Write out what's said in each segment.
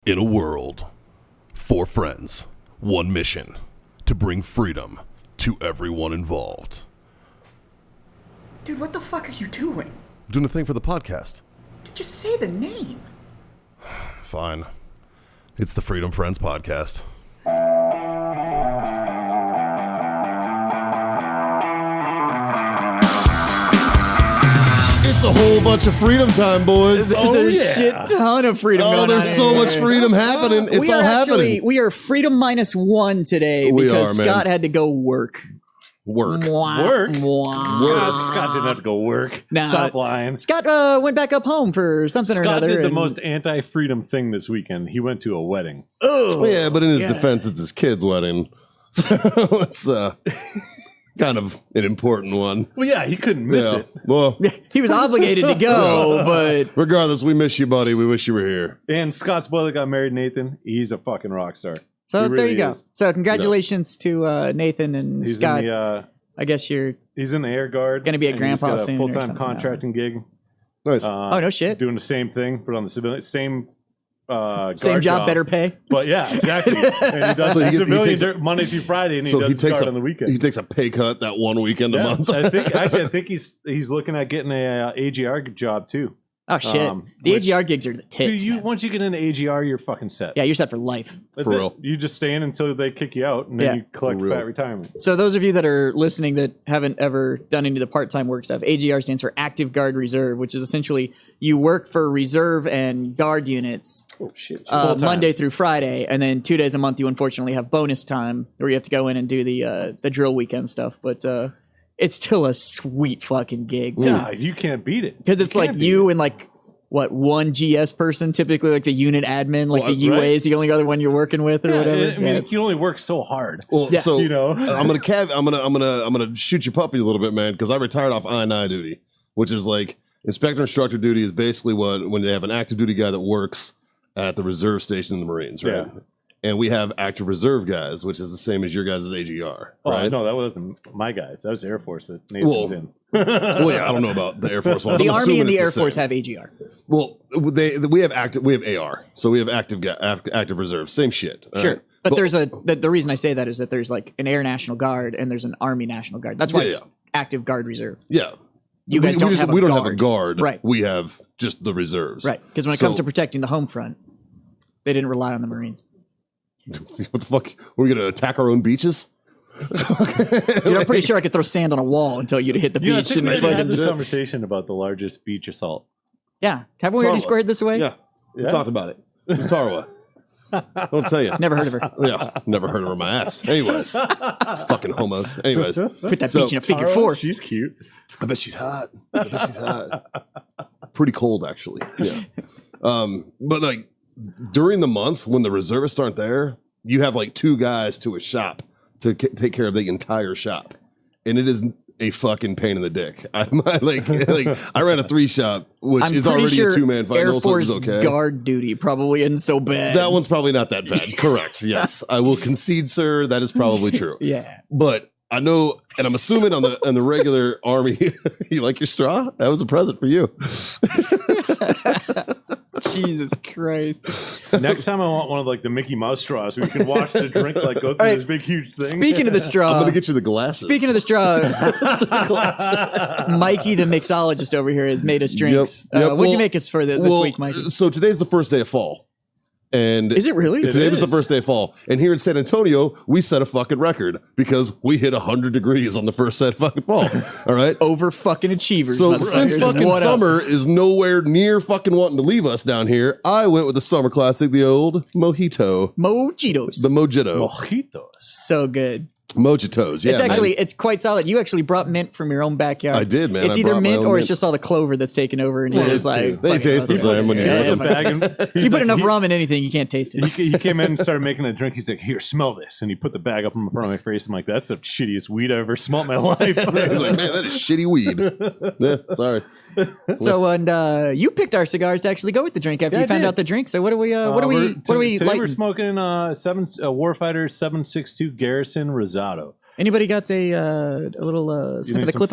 In a world, 4 friends, 1 mission, to bring freedom to everyone involved. Dude, what the fuck are you doing? Doing a thing for the podcast. Dude, just say the name. Fine. It's the Freedom Friends podcast. It's a whole bunch of freedom time, boys. There's a shit ton of freedom going on. There's so much freedom happening. It's all happening. We are freedom -1 today because Scott had to go work. Work. Scott didn't have to go work. Nah, Stop lying. Scott went back up home for something or Scott another. did the most anti-freedom thing this weekend. He went to a wedding. Oh, yeah, but in his defense, it's his kid's wedding. So it's kind of an important one. Well, yeah, he couldn't miss it. Well, he was obligated to go, but regardless, we miss you, buddy. We wish you were here. And Scott's brother got married, Nathan. He's a fucking rock star. so He there really you go. is. So congratulations to Nathan and He's Scott. in the, I guess you're he's in the Air Guard. Gonna be a and grandpa he's got soon a or full-time something. contracting gig. Nice. oh no shit. Doing the same thing, but on the civilian same guard Same job, better pay. But yeah, exactly. And he does So he civilians takes- Monday through Friday, and so he he does takes guard a on the weekend. He takes a pay cut that one weekend a month. I think he's looking at getting a AGR job too. Oh shit. The which- AGR gigs are the tits. Dude, Man. once you get into AGR, you're fucking set. Yeah, you're set for life. That's For it. real. You just stay in until they kick you out, and then Yeah. you collect For real. fat retirement. So those of you that are listening that haven't ever done any of the part-time work stuff, AGR stands for Active Guard Reserve, which is essentially you work for reserve and guard units Oh shit! Monday through Friday, and then 2 days a month you unfortunately have bonus time where you have to go in and do the drill weekend stuff. But it's still a sweet fucking gig Yeah, you can't beat it because it's You like can't beat you and like one GS person, typically like the unit admin, like Well, the UA right. is the only other one you're working with or it. whatever. I mean, Yeah, you it's- can only work so hard. Well, Yeah. so You know. I'm gonna shoot your puppy a little bit, man, because I retired off I&I duty, which is like inspector instructor duty is basically when they have an active duty guy that works at the reserve station in the Marines, right? Yeah. And we have active reserve guys, which is the same as your guys' AGR, Oh, right? no, that wasn't my guys. That was Air Force that Nathan's in. Well, yeah, I don't know about the Air Force ones. the I'm Army assuming and the it's Air same. Force have AGR. Well, we have AR, so we have active reserve, same shit. all Sure. right? But there's the reason I say that is that there's like an Air National Guard and there's an Army National Guard. That's why Yeah, it's Active Guard Reserve. yeah. You guys don't have a we don't guard. have a guard. Right. We have just the reserves. Right. Because when it comes to protecting the home front, they didn't rely on the Marines. what the fuck? We're gonna attack our own beaches? Dude, I'm pretty sure I could throw sand on a wall until you'd hit the Yeah, I beach. think And we had fucking this conversation about the largest beach assault. yeah. Haven't we already Tarawa. squared this away? Yeah. We talked about it. It was Tarawa. Don't tell you. Never heard of her. Yeah, never heard of her in my ass. Anyways, fucking homos. Anyways, Put that So, beach in a figure Tara, four. She's cute. I bet she's hot. Pretty cold, actually. Yeah. But like during the month when the reservists aren't there, you have like 2 guys to a shop to take care of the entire shop, and it is a fucking pain in the dick. I ran a 3 shop, which I'm is pretty already sure a 2-man fight. Air Also, it Force was okay. guard duty probably isn't so bad. That one's probably not that bad. Correct. Yes, I will concede, sir. That is probably true. Yeah. But I know, and I'm assuming on the regular Army, you like your straw? That was a present for you. Jesus Christ. Next time I want one of like the Mickey Mouse straws so we can watch the drink like go through right. this big huge thing. Speaking of the straw. I'm gonna get you the glasses. Speaking of the straw, Mikey, the mixologist over here, has made us drinks. Yep. What'd you make us for this week, Mikey? So today's the first day of fall. And Is it really? Today was the is. first day of fall. And here in San Antonio, we set a fucking record because we hit 100 degrees on the first day of fucking fall. All right. Over fucking achievers. So motherfuckers. since fucking What up? summer is nowhere near fucking wanting to leave us down here, I went with the summer classic, the old mojito, Mojitos. the mojito, Mojitos. So good. mojitos. Yeah, It's man. actually, it's quite solid. You actually brought mint from your own backyard. I did, man. It's I either brought my mint own or mint. it's just all the clover that's taken over and you're just like. They taste the same when you Yeah, drink yeah, them. Bag and You put enough rum in anything, you can't taste it. He came in and started making a drink. He's like, "Here, smell this," and he put the bag up in front of my face. I'm like, "That's the shittiest weed I ever smelled in my life." He's like, man, that is shitty weed. Yeah, sorry. So, and you picked our cigars to actually go with the drink after Yeah, you I found did. out the drink. So, what do we Today we're lighting? smoking Warfighter 762 Garrison Rosado. Anybody got a little snip of the clip?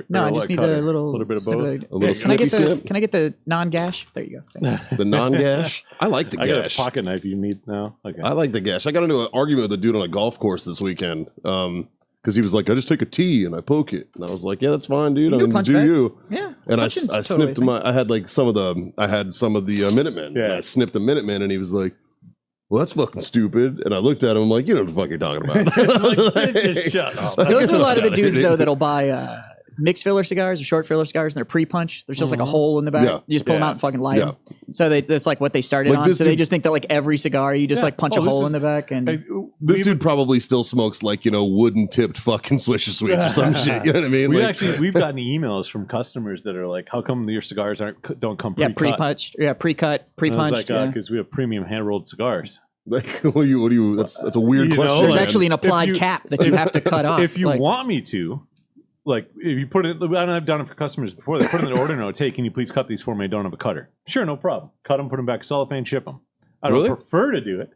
No, I just need a little bit of both. A little snippy snip. Can I get the non-gash? There you go. The non-gash? I like the I got gash. a pocket knife you need now. Okay. I like the gash. I got into an argument with a dude on a golf course this weekend. Because he was like, I just take a tee and I poke it. And I was like, yeah, that's fine, dude. I mean, punch do bags. you. Yeah. And I punching's snipped totally I had like some of the Minutemen. Yeah. And I snipped a Minuteman and he was like, well, that's fucking stupid. And I looked at him, I'm like, you know what the fuck you're talking about. Just shut up. Those are a lot of the dudes though that'll buy mixed filler cigars or short filler cigars, and they're pre-punched. There's just like a hole in the back. Yeah. You just pull them out and fucking light them. So that's like what they started Like on. this So they dude- just think that like every cigar, you just like punch a this hole is- in the back. And This dude probably still smokes like, wooden tipped fucking Swisher Sweets or some shit. You know what I mean? We've gotten emails from customers that are like, how come your cigars don't come yeah, pre-cut? pre-punched. Yeah, pre-cut, And I was pre-punched. like, yeah. because we have premium hand-rolled cigars. Like, what do you that's a weird You know, question. There's man. actually an applied you- cap that you have to cut off. If you like, want me to, like, if you put it, I've done it for customers before. They put in an order note, hey, can you please cut these for me? I don't have a cutter. Sure, no problem. Cut them, put them back in cellophane, ship them. I don't Really? prefer to do it,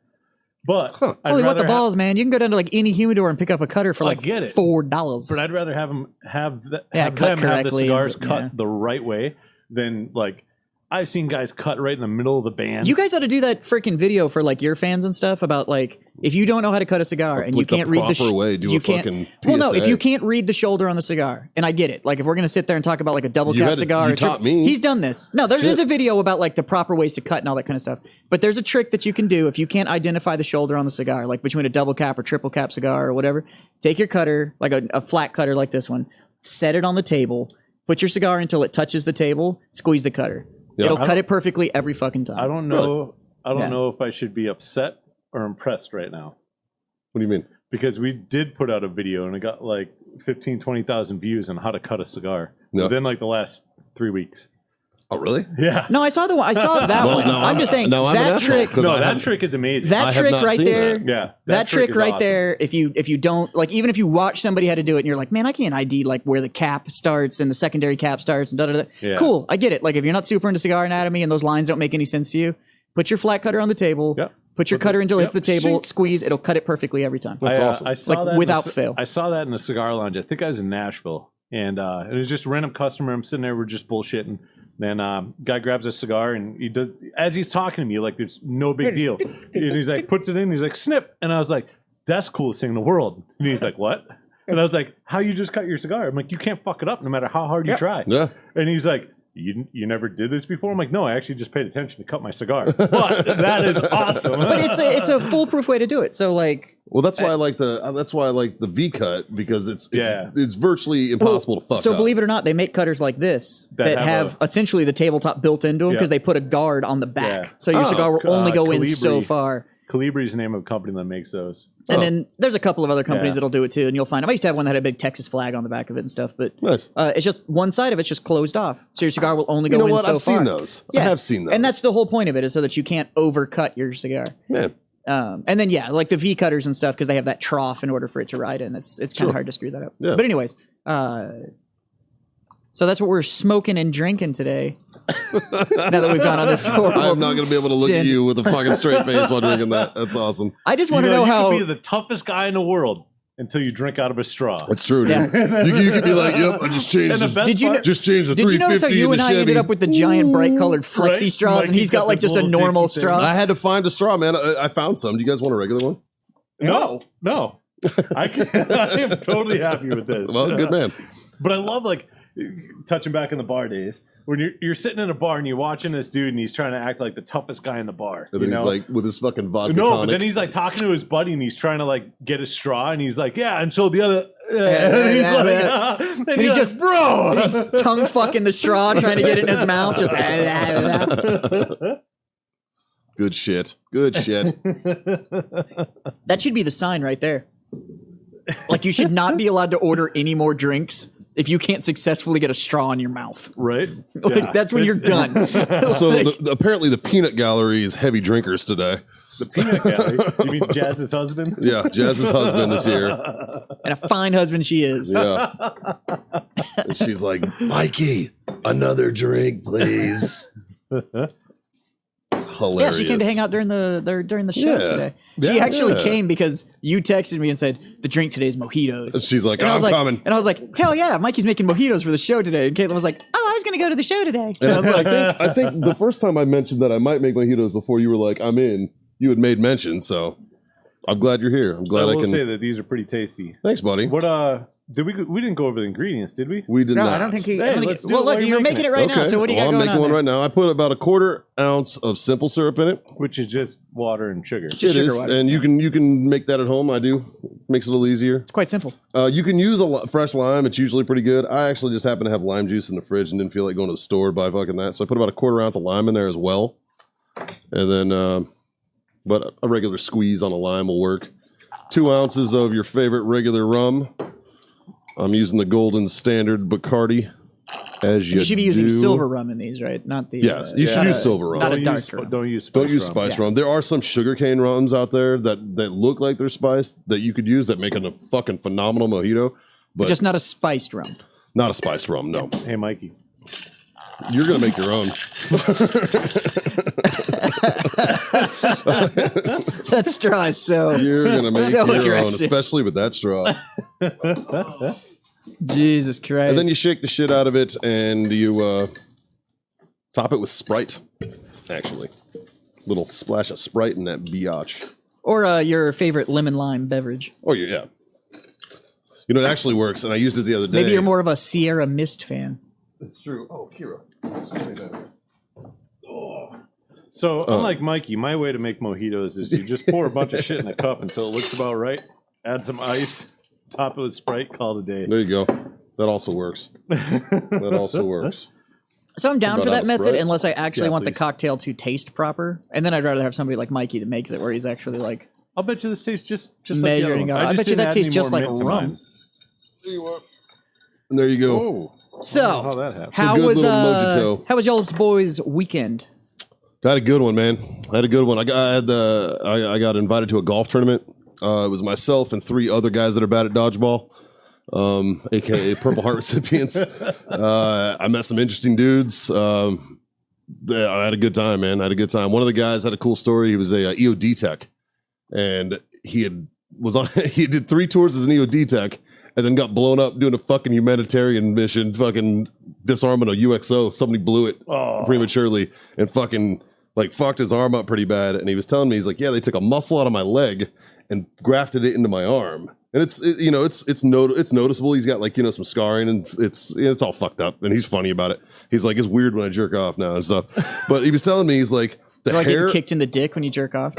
but I'd holy, what the rather balls, man! You can go down to like any humidor and pick up a cutter for I like get it. $4. But I'd rather have them have cut the correctly cigars and- cut yeah. the right way than like I've seen guys cut right in the middle of the band. You guys ought to do that freaking video for like your fans and stuff about like if you don't know how to cut a cigar and you Like the can't read the proper way, do you a can't. fucking Well, no, if PSA. you can't read the shoulder on the cigar, and I get it. Like if we're gonna sit there and talk about like a double You cap had to- cigar, you a tri- taught me. He's done this. No, there Shit. is a video about like the proper ways to cut and all that kind of stuff. But there's a trick that you can do if you can't identify the shoulder on the cigar, like between a double cap or triple cap cigar or whatever. Take your cutter, like a flat cutter like this one, set it on the table, put your cigar until it touches the table, squeeze the cutter. Yeah. It'll cut it perfectly every fucking time. I don't know. I don't Yeah. know if I should be upset or impressed right now What do you mean? because we did put out a video and it got like 15, 20,000 views on how to cut a cigar No. within like the last 3 weeks. Oh, really? Yeah. No, I saw the one. I saw that Well, one. no, I'm just saying no, I'm an that asshole, trick. 'cause No, I that haven't- trick is amazing. That I have trick not right seen there. that. Yeah, That trick is right awesome. there. If you don't like, even if you watch somebody how to do it, and you're like, man, I can't ID like where the cap starts and the secondary cap starts and da da da. Yeah. Cool, I get it. Like if you're not super into cigar anatomy and those lines don't make any sense to you, put your flat cutter on the table. Yep. Put your cutter until it hits the Yep. table. Shink. Squeeze. It'll cut it perfectly every time. That's awesome. I saw Like, that in without a fail. I saw that in a cigar lounge. I think I was in Nashville, and it was just a random customer. I'm sitting there, we're just bullshitting. Then guy grabs a cigar, and he does as he's talking to me, like there's no big deal. And he's like, puts it in. He's like, snip, and I was like, that's the coolest thing in the world. And he's like, what? And I was like, how you just cut your cigar? I'm like, you can't fuck it up no matter how hard you try. Yeah. And he's like, you never did this before? I'm like, no, I actually just paid attention to cut my cigar. But that is awesome. But it's a foolproof way to do it. So like, Well, that's why I like the V cut because it's Yeah. it's virtually impossible to fuck so up. believe it or not, they make cutters like this that have essentially the tabletop built into them because Yeah. they put a guard on the back, Yeah. so your cigar will only go in so Calibri. far. Calibri's the name of a company that makes those. And then there's a couple of other companies Yeah. that'll do it too, and you'll find them. I used to have one that had a big Texas flag on the back of it and stuff, but Nice. it's just one side of it's just closed off, so your cigar will only go You know in what? so I've far. seen those. Yeah. I have seen those. And that's the whole point of it, is so that you can't overcut your cigar. Man. And then like the V cutters and stuff, because they have that trough in order for it to ride in. It's kind of hard to screw that up. Yeah. But anyways, so that's what we're smoking and drinking today. Now that we've gone on this horrible, I'm not going to be able to look at Jen. you with a fucking straight face while drinking that. That's awesome. I just want to know you how. could be the toughest guy in the world until you drink out of a straw. That's true, dude. You could be like, yep, I just changed And the the, best Did you part- know- just changed the Did you 350 notice how you in and the I Chevy. ended up with the giant bright colored flexi Right? straws, and Mikey's he's got got like this just a little normal dinky thing. straw? I had to find a straw, man. I found some. Do you guys want a regular one? No. I am totally happy with this. Well, good man. But I love like touching back in the bar days when you're sitting in a bar and you're watching this dude and he's trying to act like the toughest guy in the bar. And then you he's know? like with his fucking vodka No, tonic. but then he's like talking to his buddy and he's trying to like get a straw and he's like, yeah, and so the other, and he's like, and he's he's just- like, bro. And he's tongue fucking the straw, trying to get it in his mouth. Just Good shit. Good shit. that should be the sign right there. Like you should not be allowed to order any more drinks if you can't successfully get a straw in your mouth. Right? Like Yeah. that's when you're done. So apparently the peanut gallery is heavy drinkers today. The peanut gallery. You mean Jazz's husband? Yeah, Jazz's husband is here. And a fine husband she is. Yeah. And she's like, Mikey, another drink, please. hilarious. Yeah, she came to hang out during the show Yeah. today. She actually Yeah. came because you texted me and said the drink today is mojitos. She's like, And I I'm was like, coming. and I was like, hell yeah, Mikey's making mojitos for the show today. And Caitlin was like, oh, I was gonna go to the show today. And I was like, I think the first time I mentioned that I might make mojitos before you were like, I'm in, you had made mention. So I'm glad you're here. I'm glad I will can. say that these are pretty tasty. Thanks, buddy. What we didn't go over the ingredients, did we? We did no, not. I don't think he. Hey, I don't think let's he- do well, it while look, you're you're making it right now. So what do you got I'm going making on one there? right now. I put about a 1/4 ounce of simple syrup in it. Which is just water and sugar. It sugar is, water. and you can make that at home. I do. Makes it a little easier. It's quite simple. You can use fresh lime. It's usually pretty good. I actually just happen to have lime juice in the fridge and didn't feel like going to the store to buy fucking that. So I put about a 1/4 ounce of lime in there as well. And then, but a regular squeeze on a lime will work. 2 ounces of your favorite regular rum. I'm using the Golden Standard Bacardi. As you You should be using do. silver rum in these, right? Not the. Yes, you should use silver rum. Not a Don't dark use, rum. don't use spice Don't use rum. spice rum. There are some sugarcane rums out there that look like they're spiced that you could use that make a fucking phenomenal mojito, but Just not a spiced rum. not a spiced rum. No, Hey, Mikey. you're gonna make your own. That straw is so. You're gonna make So your own, aggressive. especially with that straw. Jesus Christ. And then you shake the shit out of it, and you top it with Sprite. Actually, little splash of Sprite in that biatch. or your favorite lemon lime beverage. Oh yeah. You know, it actually works, and I used it the other day. Maybe you're more of a Sierra Mist fan. It's true. Oh, Kira. So, unlike Mikey, my way to make mojitos is you just pour a bunch of shit in a cup until it looks about right, add some ice, top it with Sprite, call it a day. There you go. That also works. That also works. So I'm down About for that us, method right? unless I actually Yeah, want the please. cocktail to taste proper. And then I'd rather have somebody like Mikey that makes it where he's actually like I'll bet you this tastes just measuring like the other out. one. I bet just you didn't that add tastes any just more like mint to rum. mine. And there you go. Oh, So I don't know how that happened. how good was little mojito. how was y'all's boys' weekend? I had a good one, man. I had a good one. I got invited to a golf tournament. It was myself and 3 other guys that are bad at dodgeball, aka Purple Heart recipients. I met some interesting dudes. I had a good time, man. I had a good time. One of the guys had a cool story. He was a EOD tech, and he did 3 tours as an EOD tech, and then got blown up doing a fucking humanitarian mission, fucking disarming a UXO. Somebody blew it prematurely and fucking fucked his arm up pretty bad. And he was telling me, he's like, yeah, they took a muscle out of my leg and grafted it into my arm. And it's noticeable. He's got some scarring, and it's all fucked up. And he's funny about it. He's like, it's weird when I jerk off now and stuff. But he was telling me, he's like, the So like hair. getting kicked in the dick when you jerk off?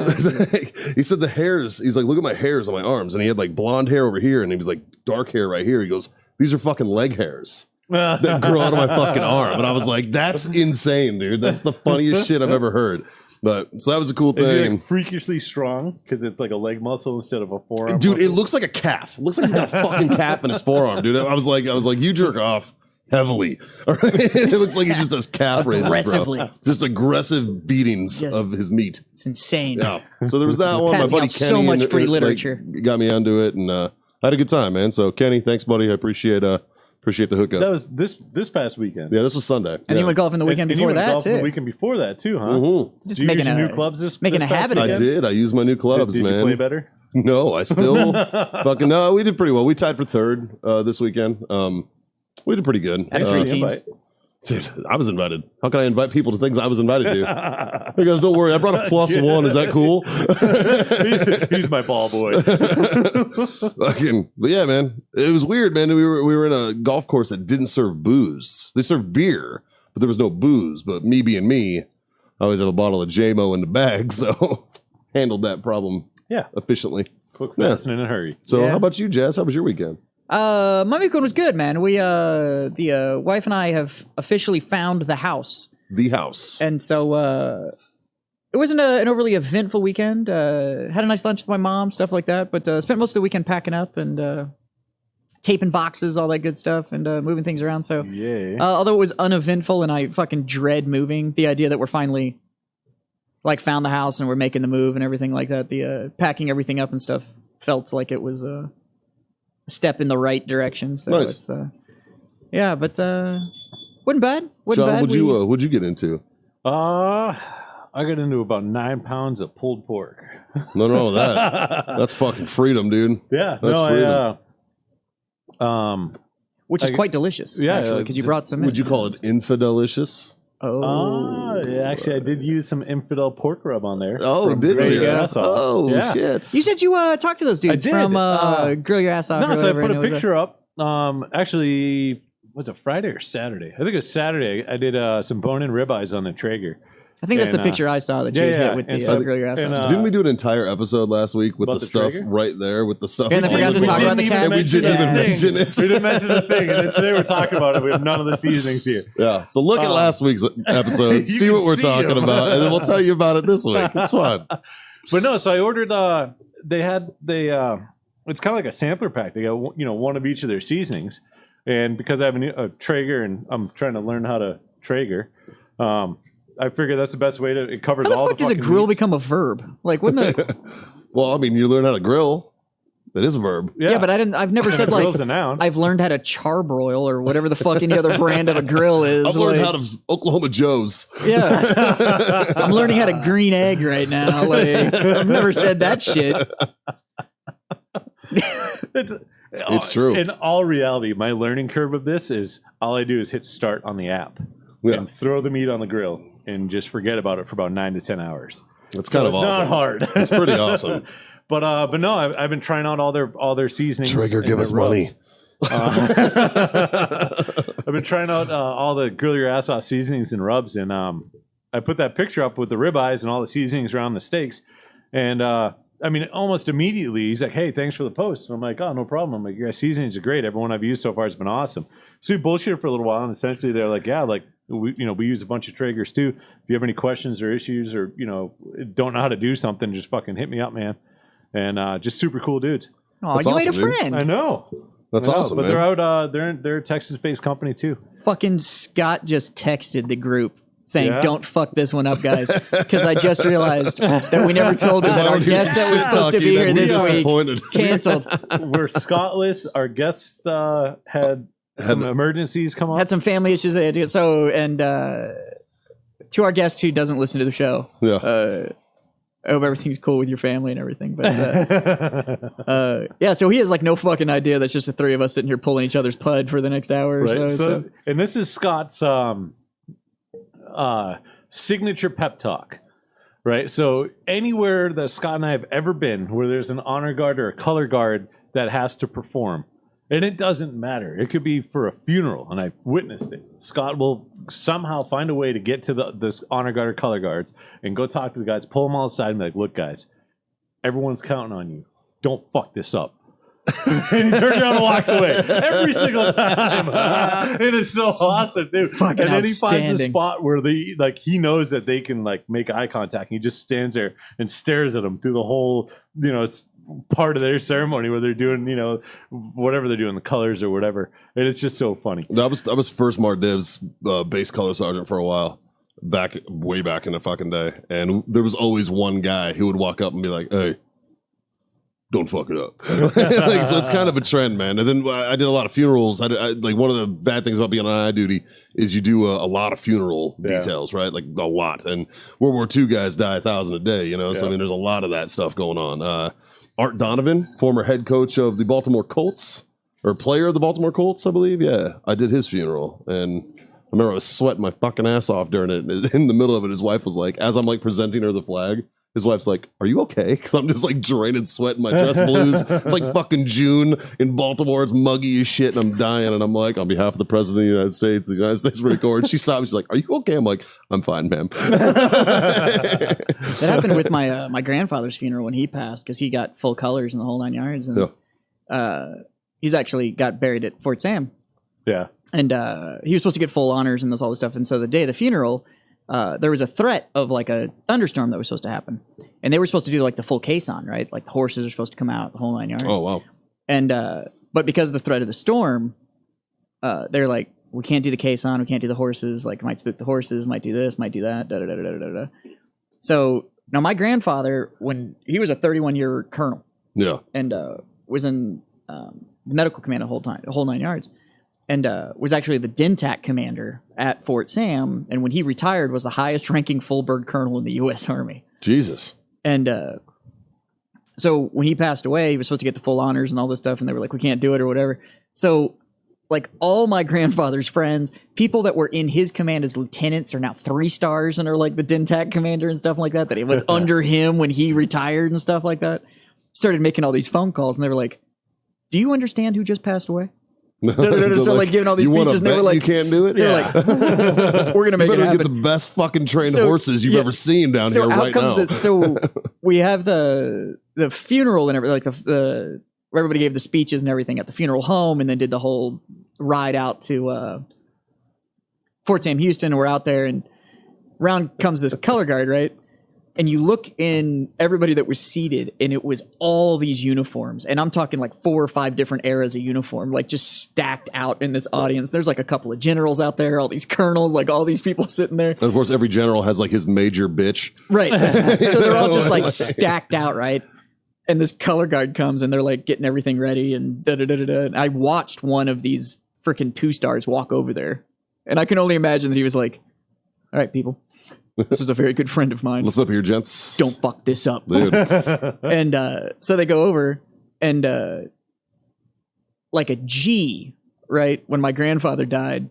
He said the hairs. He's like, look at my hairs on my arms, and he had blonde hair over here, and he was like dark hair right here. He goes, these are fucking leg hairs that grow out of my fucking arm. And I was like, that's insane, dude. That's the funniest shit I've ever heard. But so that was a cool Is he thing. freakishly strong because it's like a leg muscle instead of a forearm? Dude, it muscle? looks like a calf. It looks like he's got a fucking calf in his forearm, dude. I was like, you jerk off heavily. All right? It looks like he just does calf raises, Aggressively. bro. Just aggressive beatings Yes. of his meat. It's insane. Yeah. So there was that one. My Passing buddy out Kenny so much and- free and, literature. got me onto it, and I had a good time, man. So Kenny, thanks, buddy. I appreciate the hookup. That was this past weekend. Yeah, this was Sunday. And you went golfing the weekend And you before went that golfing too. The weekend before that too, huh? Just Did you making use a your new clubs this making this a past habit of I Yes. did. I used my new clubs, Did man. you play better? No, I still fucking no. We did pretty well. We tied for 3rd this weekend. We did pretty good. Out of 3 The teams. invite. Dude, I was invited. How can I invite people to things I was invited to? Hey guys, don't worry. I brought a +1. Is that cool? He's my ball boy. Fucking, but yeah, man, it was weird, man. We were in a golf course that didn't serve booze. They served beer, but there was no booze. But me being me, I always have a bottle of JMO in the bag, so handled that problem Yeah, efficiently. quick, fast, and in a hurry. So, Yeah. how about you, Jess? How was your weekend? My weekend was good, man. We the wife and I have officially found the house. The house. And so it wasn't an overly eventful weekend. Had a nice lunch with my mom, stuff like that. But spent most of the weekend packing up and taping boxes, all that good stuff, and moving things around. So Yeah. although it was uneventful and I fucking dread moving, the idea that we're finally found the house and we're making the move and everything like that, the packing everything up and stuff felt like it was a step in the right direction. So Nice. it's yeah, but wasn't bad. Wasn't John, bad. what'd you get into? I I got into about 9 pounds of pulled pork. No, that's fucking freedom, dude. Yeah, That's no, Which is quite delicious, yeah, actually, because you brought some in. Would you call it infidelicious? yeah, actually, I did use some infidel pork rub on there. Oh, from did Grill you? Your Ass Off. Oh, Yeah. shit. You said you talked to those dudes did. from Grill Your Ass Off. No, or so I whatever, put and a it was picture up. Actually, was it Friday or Saturday? I think it was Saturday. I did some bone-in ribeyes on the Traeger. I think that's and, the picture I saw that you yeah, hit with and the so- Grill Your Ass and, Off. Didn't we do an entire episode last week with About the the stuff Traeger? right there with the stuff? And I forgot to talk about the cats. We didn't even mention it. We didn't mention a thing, and then today we're talking about it. We have none of the seasonings here. Yeah. So look at last week's episode, You see can what we're see talking them. about, and then we'll tell you about it this week. It's fun. But no, so I ordered. It's kind of like a sampler pack. They got one of each of their seasonings, and because I have a Traeger and I'm trying to learn how to Traeger, I figured that's the best way to. It covers How the all fuck the does a fucking grill meats. become a verb? Like, wouldn't it? Well, I mean, you learn how to grill. That is a verb. Yeah, but I've never said like grill's a noun. I've learned how to charbroil or whatever the fuck any other brand of a grill is. I've learned like, how to Oklahoma Joe's. Yeah, I'm learning how to green egg right now. Like, I've never said that shit. It's true. In all reality, my learning curve of this is all I do is hit start on the app Yeah. and throw the meat on the grill and just forget about it for about 9 to 10 hours. It's kind of it's awesome. not hard. It's pretty awesome. But no, I've been trying out all their seasonings. Trigger, and give their us money. rubs. I've been trying out all the Grill Your Ass Off seasonings and rubs, and I put that picture up with the ribeyes and all the seasonings around the steaks, and I mean, almost immediately he's like, "Hey, thanks for the post." And I'm like, "Oh, no problem." I'm like, "Your guys' seasonings are great. Everyone I've used so far has been awesome." So we bullshitted for a little while, and essentially they're like, "Yeah, like we use a bunch of Traegers too. If you have any questions or issues, or don't know how to do something, just fucking hit me up, man." And just super cool dudes. Oh, That's you made a awesome, dude. friend. I know. That's I know, awesome, but man. they're out. They're a Texas-based company too. Fucking Scott just texted the group saying, Yeah? "Don't fuck this one up, guys," because I just realized that we never told him that Why our would you guest that was shit supposed to talking be that here we this week disappointed? canceled. We're Scottless. Our guests had some emergencies come up. Had some family issues they had to. So, and to our guest who doesn't listen to the show, Yeah. I hope everything's cool with your family and everything. But yeah, so he has like no fucking idea that's just the three of us sitting here pulling each other's pud for the next hour or Right. so. And this is Scott's signature pep talk, right? So anywhere that Scott and I have ever been where there's an honor guard or a color guard that has to perform, and it doesn't matter. It could be for a funeral, and I've witnessed it. Scott will somehow find a way to get to this honor guard or color guards and go talk to the guys, pull them all aside and be like, "Look, guys, everyone's counting on you. Don't fuck this up." And he turns around and walks away every single time. And it's so awesome, dude. Fucking and then he finds a outstanding. spot where he knows that they can like make eye contact. And he just stands there and stares at them through the whole, it's part of their ceremony where they're doing, whatever they're doing, the colors or whatever. And it's just so funny. I was first Mar Div's base color sergeant for a while, way back in the fucking day, and there was always one guy who would walk up and be like, "Hey, don't fuck it up." So it's kind of a trend, man. And then I did a lot of funerals. I like one of the bad things about being on I duty is you do a lot of funeral details, right? Like a lot. And World War II guys die 1,000 a day, So I mean, there's a lot of that stuff going on. Art Donovan, former head coach of the Baltimore Colts, or player of the Baltimore Colts, I believe. Yeah, I did his funeral, and I remember I was sweating my fucking ass off during it. In the middle of it, his wife was like, as I'm like presenting her the flag, his wife's like, "Are you okay?" Because I'm just like draining sweat in my dress blues. It's like fucking June in Baltimore. It's muggy as shit, and I'm dying. And I'm like, "On behalf of the President of the United States record." She stopped. She's like, "Are you okay?" I'm like, "I'm fine, ma'am." That happened with my my grandfather's funeral when he passed because he got full colors in the whole 9 yards. And he's actually got buried at Fort Sam. Yeah. And he was supposed to get full honors and all this stuff. And so the day of the funeral, there was a threat of like a thunderstorm that was supposed to happen. And they were supposed to do like the full case on, right? Like the horses are supposed to come out, the whole 9 yards. Oh wow. And but because of the threat of the storm, they're like, "We can't do the case on, we can't do the horses, like might spook the horses, might do this, might do that, da da da da da da." So now my grandfather, when he was a 31-year colonel Yeah. and was in the medical command the whole 9 yards, and was actually the DINTAC commander at Fort Sam. And when he retired, was the highest ranking full bird colonel in the U.S. Army. Jesus. And so when he passed away, he was supposed to get the full honors and all this stuff, and they were like, we can't do it or whatever. So like all my grandfather's friends, people that were in his command as lieutenants are now 3 stars and are like the DINTAC commander and stuff like that, that it was under him when he retired and stuff like that. Started making all these phone calls, and they were like, do you understand who just passed away? So like giving all these speeches, and they were like, you can't do it? They're like, we're going to make it happen. Get the best fucking trained horses you've ever seen down here right now. So we have the funeral and everything, like the everybody gave the speeches and everything at the funeral home, and then did the whole ride out to Fort Sam Houston. And we're out there, and round comes this color guard, right? And you look in everybody that was seated, and it was all these uniforms. And I'm talking like 4 or 5 different eras of uniform, like just stacked out in this audience. There's like a couple of generals out there, all these colonels, like all these people sitting there. And of course, every general has like his major bitch. Right. So they're all just like stacked out, right? And this color guard comes, and they're like getting everything ready, and da-da-da-da-da. And I watched one of these freaking 2 stars walk over there. And I can only imagine that he was like, all right, people. This was a very good friend of mine. Listen up here, gents. Don't fuck this up. Dude. And so they go over, and like a G, right? When my grandfather died,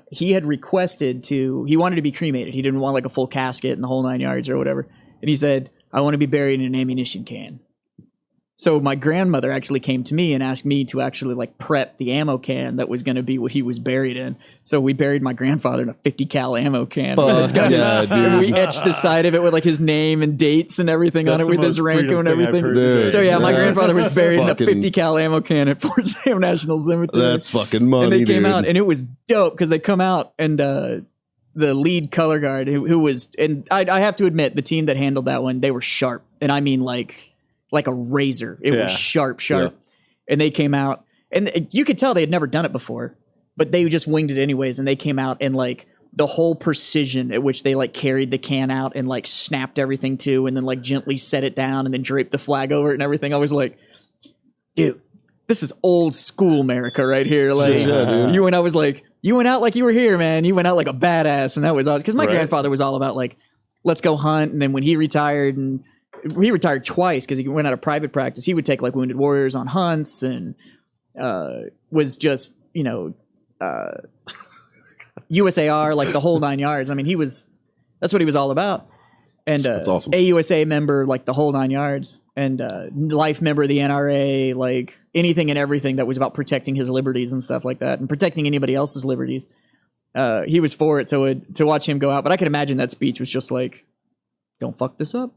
he had requested he wanted to be cremated. He didn't want like a full casket and the whole 9 yards or whatever. And he said, I want to be buried in an ammunition can. So my grandmother actually came to me and asked me to actually like prep the ammo can that was going to be what he was buried in. So we buried my grandfather in a 50 cal ammo can. It's got and we etched the side of it with like his name and dates and everything on it with his rank and everything. So yeah, my grandfather was buried in a 50 cal ammo can at Fort Sam National Cemetery. That's fucking money, and they came dude. out, and it was dope because they come out, and the lead color guard who was, and I have to admit, the team that handled that one, they were sharp. And I mean like a razor. It was sharp. Yeah. And they came out, and you could tell they had never done it before, but they just winged it anyways. And they came out, and like the whole precision at which they like carried the can out and like snapped everything to, and then like gently set it down and then draped the flag over it and everything. I was like, dude, this is old school America right here. Like you went out like you were here, man. You went out like a badass, and that was awesome. Because my grandfather was all about like, let's go hunt. And then when he retired, and he retired twice because he went out of private practice, he would take like wounded warriors on hunts, and was just, USAR, like the whole 9 yards. I mean, that's what he was all about. And that's awesome. AUSA member, like the whole 9 yards, and life member of the NRA, like anything and everything that was about protecting his liberties and stuff like that, and protecting anybody else's liberties. He was for it. So to watch him go out, but I could imagine that speech was just like, don't fuck this up.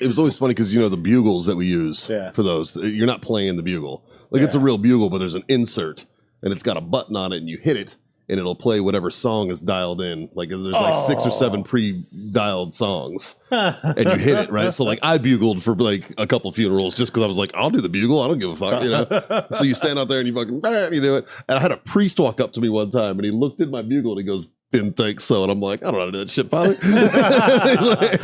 It was always funny because, the bugles that we use for those, you're not playing the bugle. Like it's a real bugle, but there's an insert, and it's got a button on it, and you hit it, and it'll play whatever song is dialed in. Like there's like 6 or 7 pre-dialed songs, and you hit it, right? So like I bugled for like a couple funerals just because I was like, I'll do the bugle. I don't give a fuck, So you stand out there and you fucking, you do it. And I had a priest walk up to me one time, and he looked at my bugle, and he goes, didn't think so. And I'm like, I don't know how to do that shit, father.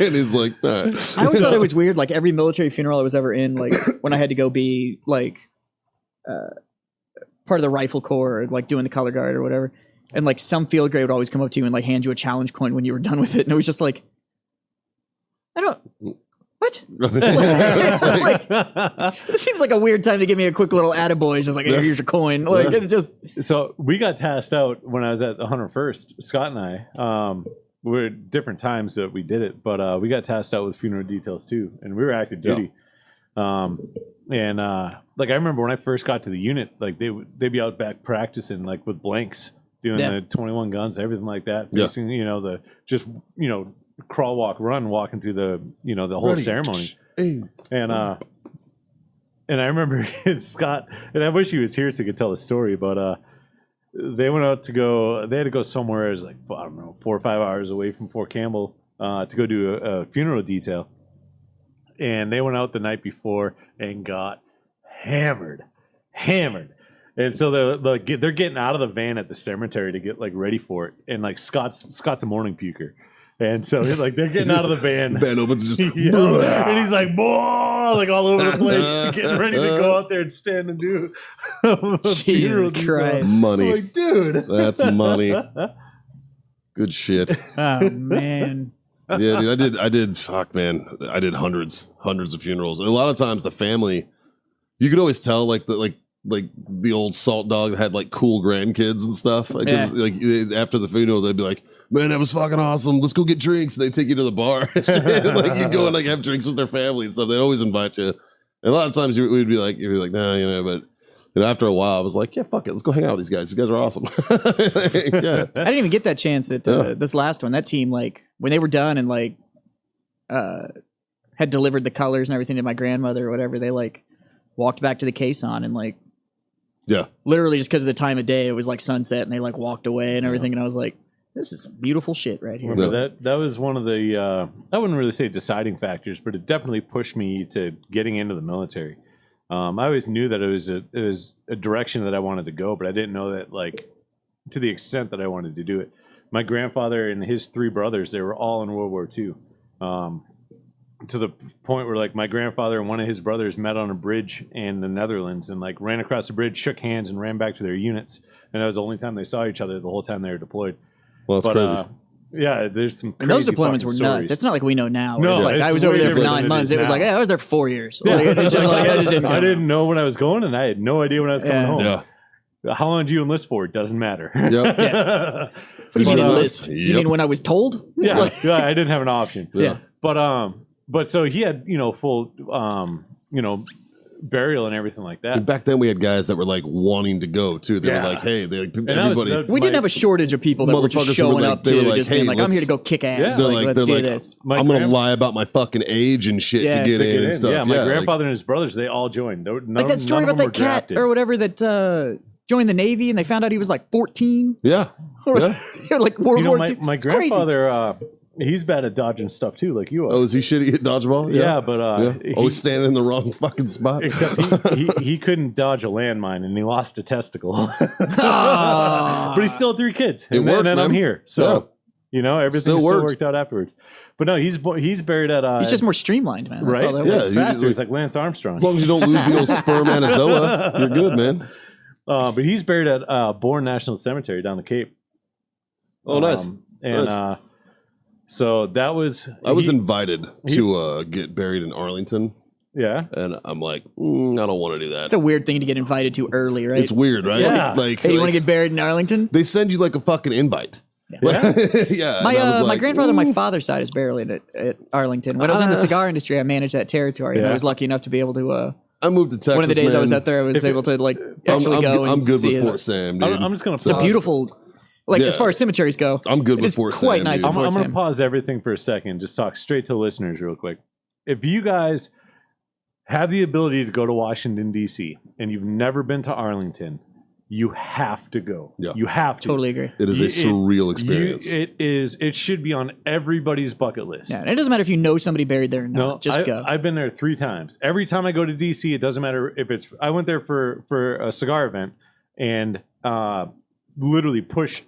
And he's like, all right. I always thought it was weird, like every military funeral I was ever in, like when I had to go be like part of the rifle corps, or like doing the color guard or whatever. And like some field grade would always come up to you and like hand you a challenge coin when you were done with it. And it was just like, what? It seems like a weird time to give me a quick little attaboy. It's just like, hey, here's your coin. Like it's just. So we got tasked out when I was at the 101st, Scott and I. We were at different times that we did it, but we got tasked out with funeral details too, and we were active duty. Like I remember when I first got to the unit, like they'd be out back practicing like with blanks, doing the 21 guns, everything like that, facing the just crawl, walk, run, walking through the the whole ceremony. And I remember Scott, and I wish he was here so he could tell the story, but they went out they had to go somewhere. It was like, I don't know, 4 or 5 hours away from Fort Campbell to go do a funeral detail. And they went out the night before and got hammered. And so they're getting out of the van at the cemetery to get like ready for it. And like Scott's a morning puker. And so he's like, they're getting out of the van. Van opens just Yeah. And he's like, "Boah," like all over the place, getting ready to go out there and stand and do a funeral Jesus Christ. money. I'm like, dude, That's money. Good shit. Oh man. Yeah, dude, I did. Fuck, man, I did hundreds of funerals. And a lot of times, the family, you could always tell, like the old salt dog that had like cool grandkids and stuff. Like, Yeah. like after the funeral, they'd be like, "Man, that was fucking awesome. Let's go get drinks." They take you to the bar. Like you go and like have drinks with their family and stuff. They always invite you. And a lot of times you'd be like, nah, but. After a while, I was like, yeah, fuck it. Let's go hang out with these guys. These guys are awesome. Yeah. I didn't even get that chance at this last one. That team, like, when they were done and like had delivered the colors and everything to my grandmother or whatever, they like walked back to the caisson and like literally just because of the time of day, it was like sunset and they like walked away and everything. And I was like, this is some beautiful shit right here. Yeah. That was one of the I wouldn't really say deciding factors, but it definitely pushed me to getting into the military. I always knew that it was a direction that I wanted to go, but I didn't know that like to the extent that I wanted to do it. My grandfather and his 3 brothers, they were all in World War II. To the point where like my grandfather and one of his brothers met on a bridge in the Netherlands and like ran across the bridge, shook hands, and ran back to their units. And that was the only time they saw each other the whole time they were deployed. Well, that's crazy. Yeah, there's some And those crazy deployments were fucking nuts. stories. It's not like we know now. No, It's like it's I was over way there for different 9 than it months. is It was like, now. I was there for 4 years. Like, it's just like, I just didn't I go. didn't know when I was going, and I had no idea when I was coming home. Yeah. How long did you enlist for? It doesn't matter. Yep. What do you mean enlist? You mean when I was told? Yeah, I didn't have an option. Yeah. But so he had full burial and everything like that. And back then we had guys that were like wanting to go too. They were like, hey, everybody. We didn't have a shortage of people that were just Motherfuckers who were showing like- up they to were like, just hey, being like, I'm here to let's- go kick ass. Yeah. Like, let's do this. I'm gonna lie about my fucking age and shit to get in and stuff. Yeah, my like- grandfather and his brothers, they all joined. Like that story about that cat or whatever that joined the Navy and they found out he was like 14. Yeah. Yeah. Like World War II. My It's crazy. grandfather, he's bad at dodging stuff too, like you are. Oh, is he shitty at dodgeball? Yeah, but always standing in the wrong fucking spot. except he couldn't dodge a landmine and he lost a testicle. But he still had 3 kids. It And worked, then I'm man. here. So everything Still still worked. worked out afterwards. But no, he's buried at He's just more streamlined, man. That's right. all that Yeah, was. He's faster. He's like Lance Armstrong. As long as you don't lose the old spermatozoa, you're good, man. But he's buried at Bourne National Cemetery down the Cape. Oh, nice. And Nice. so that was I was invited to get buried in Arlington, yeah. and I'm like, I don't want to do that. It's a weird thing to get invited to early, right? It's weird, right? Yeah. Like, Hey, you want to get buried in Arlington? they send you like a fucking invite. Yeah. Yeah. My and I was my like, grandfather on my father's side is buried at Arlington. When I was in the cigar industry, I managed that territory, and I Yeah. was lucky enough to be able to. I moved to Texas. One of the days I was man. out there, I was able to like actually go and I'm good see with it. Fort Sam, dude. I'm just gonna. It's a beautiful, like Yeah. as far as cemeteries go. I'm good it with is Fort quite Sam, nice. dude. in I'm Fort gonna Sam. pause everything for a second. Just talk straight to listeners real quick. If you guys have the ability to go to Washington D.C. and you've never been to Arlington, you have to go. Yeah. You have to. Totally agree. It is a surreal experience. It should be on everybody's bucket list. Yeah, and it doesn't matter if you know somebody buried there or not. No, Just go. I've been there 3 times. Every time I go to DC, it doesn't matter if it's. I went there for a cigar event and literally pushed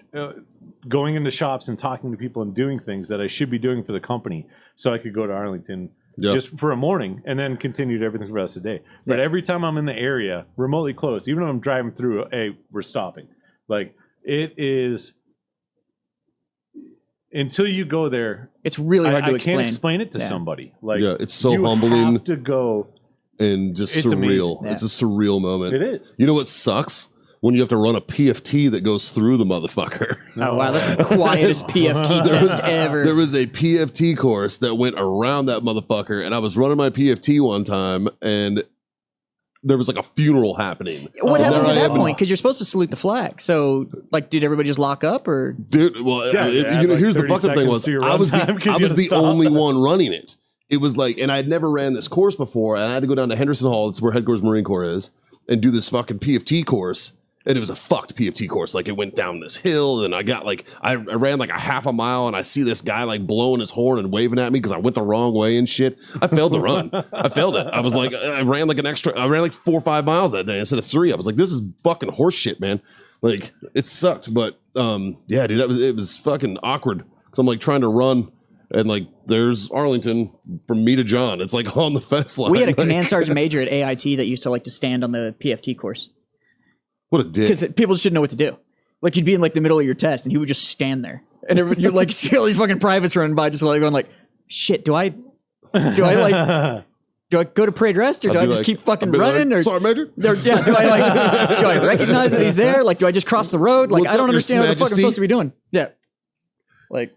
going into shops and talking to people and doing things that I should be doing for the company, so I could go to Arlington just for a morning and then continue to everything for the rest of the day. But every time I'm in the area, remotely close, even if I'm driving through, hey, we're stopping. Like it is. Until you go there, it's really hard to I explain. can't explain it to somebody. Like, it's so you humbling have to go. and just It's surreal. amazing. Yeah. It's a surreal moment. It is. You know what sucks? When you have to run a PFT that goes through the motherfucker. Oh wow, that's the quietest PFT test ever. There was a PFT course that went around that motherfucker, and I was running my PFT one time, and there was like a funeral happening. What And happens there at I that am- point? Because you're supposed to salute the flag. So, like, did everybody just lock up, or Dude, well, Yeah, you know, like here's the 30 fucking thing seconds was to your I run was time 'cause you the gotta stop. only one running it. It was like, and I had never ran this course before, and I had to go down to Henderson Hall, it's where headquarters Marine Corps is, and do this fucking PFT course. And it was a fucked PFT course. Like it went down this hill, and I got like I ran like a half a mile, and I see this guy like blowing his horn and waving at me because I went the wrong way and shit. I failed the run. I failed it. I was like, I ran like 4 or 5 miles that day instead of 3. I was like, this is fucking horse shit, man. Like it sucked, but yeah, dude, it was fucking awkward because I'm like trying to run And like, there's Arlington from me to John. It's like on the fence line. We had a like, command sergeant major at AIT that used to like to stand on the PFT course What a dick. because people just didn't know what to do. Like you'd be in like the middle of your test and he would just stand there, and you're like see all these fucking privates running by, just like going like, shit, do I go to parade rest or do I just keep fucking running? Or sorry, Major. do I recognize that he's there? Like, do I just cross the road? Like, What's I don't up, Your understand what the fuck I'm Majesty? supposed to be doing. Yeah. Like,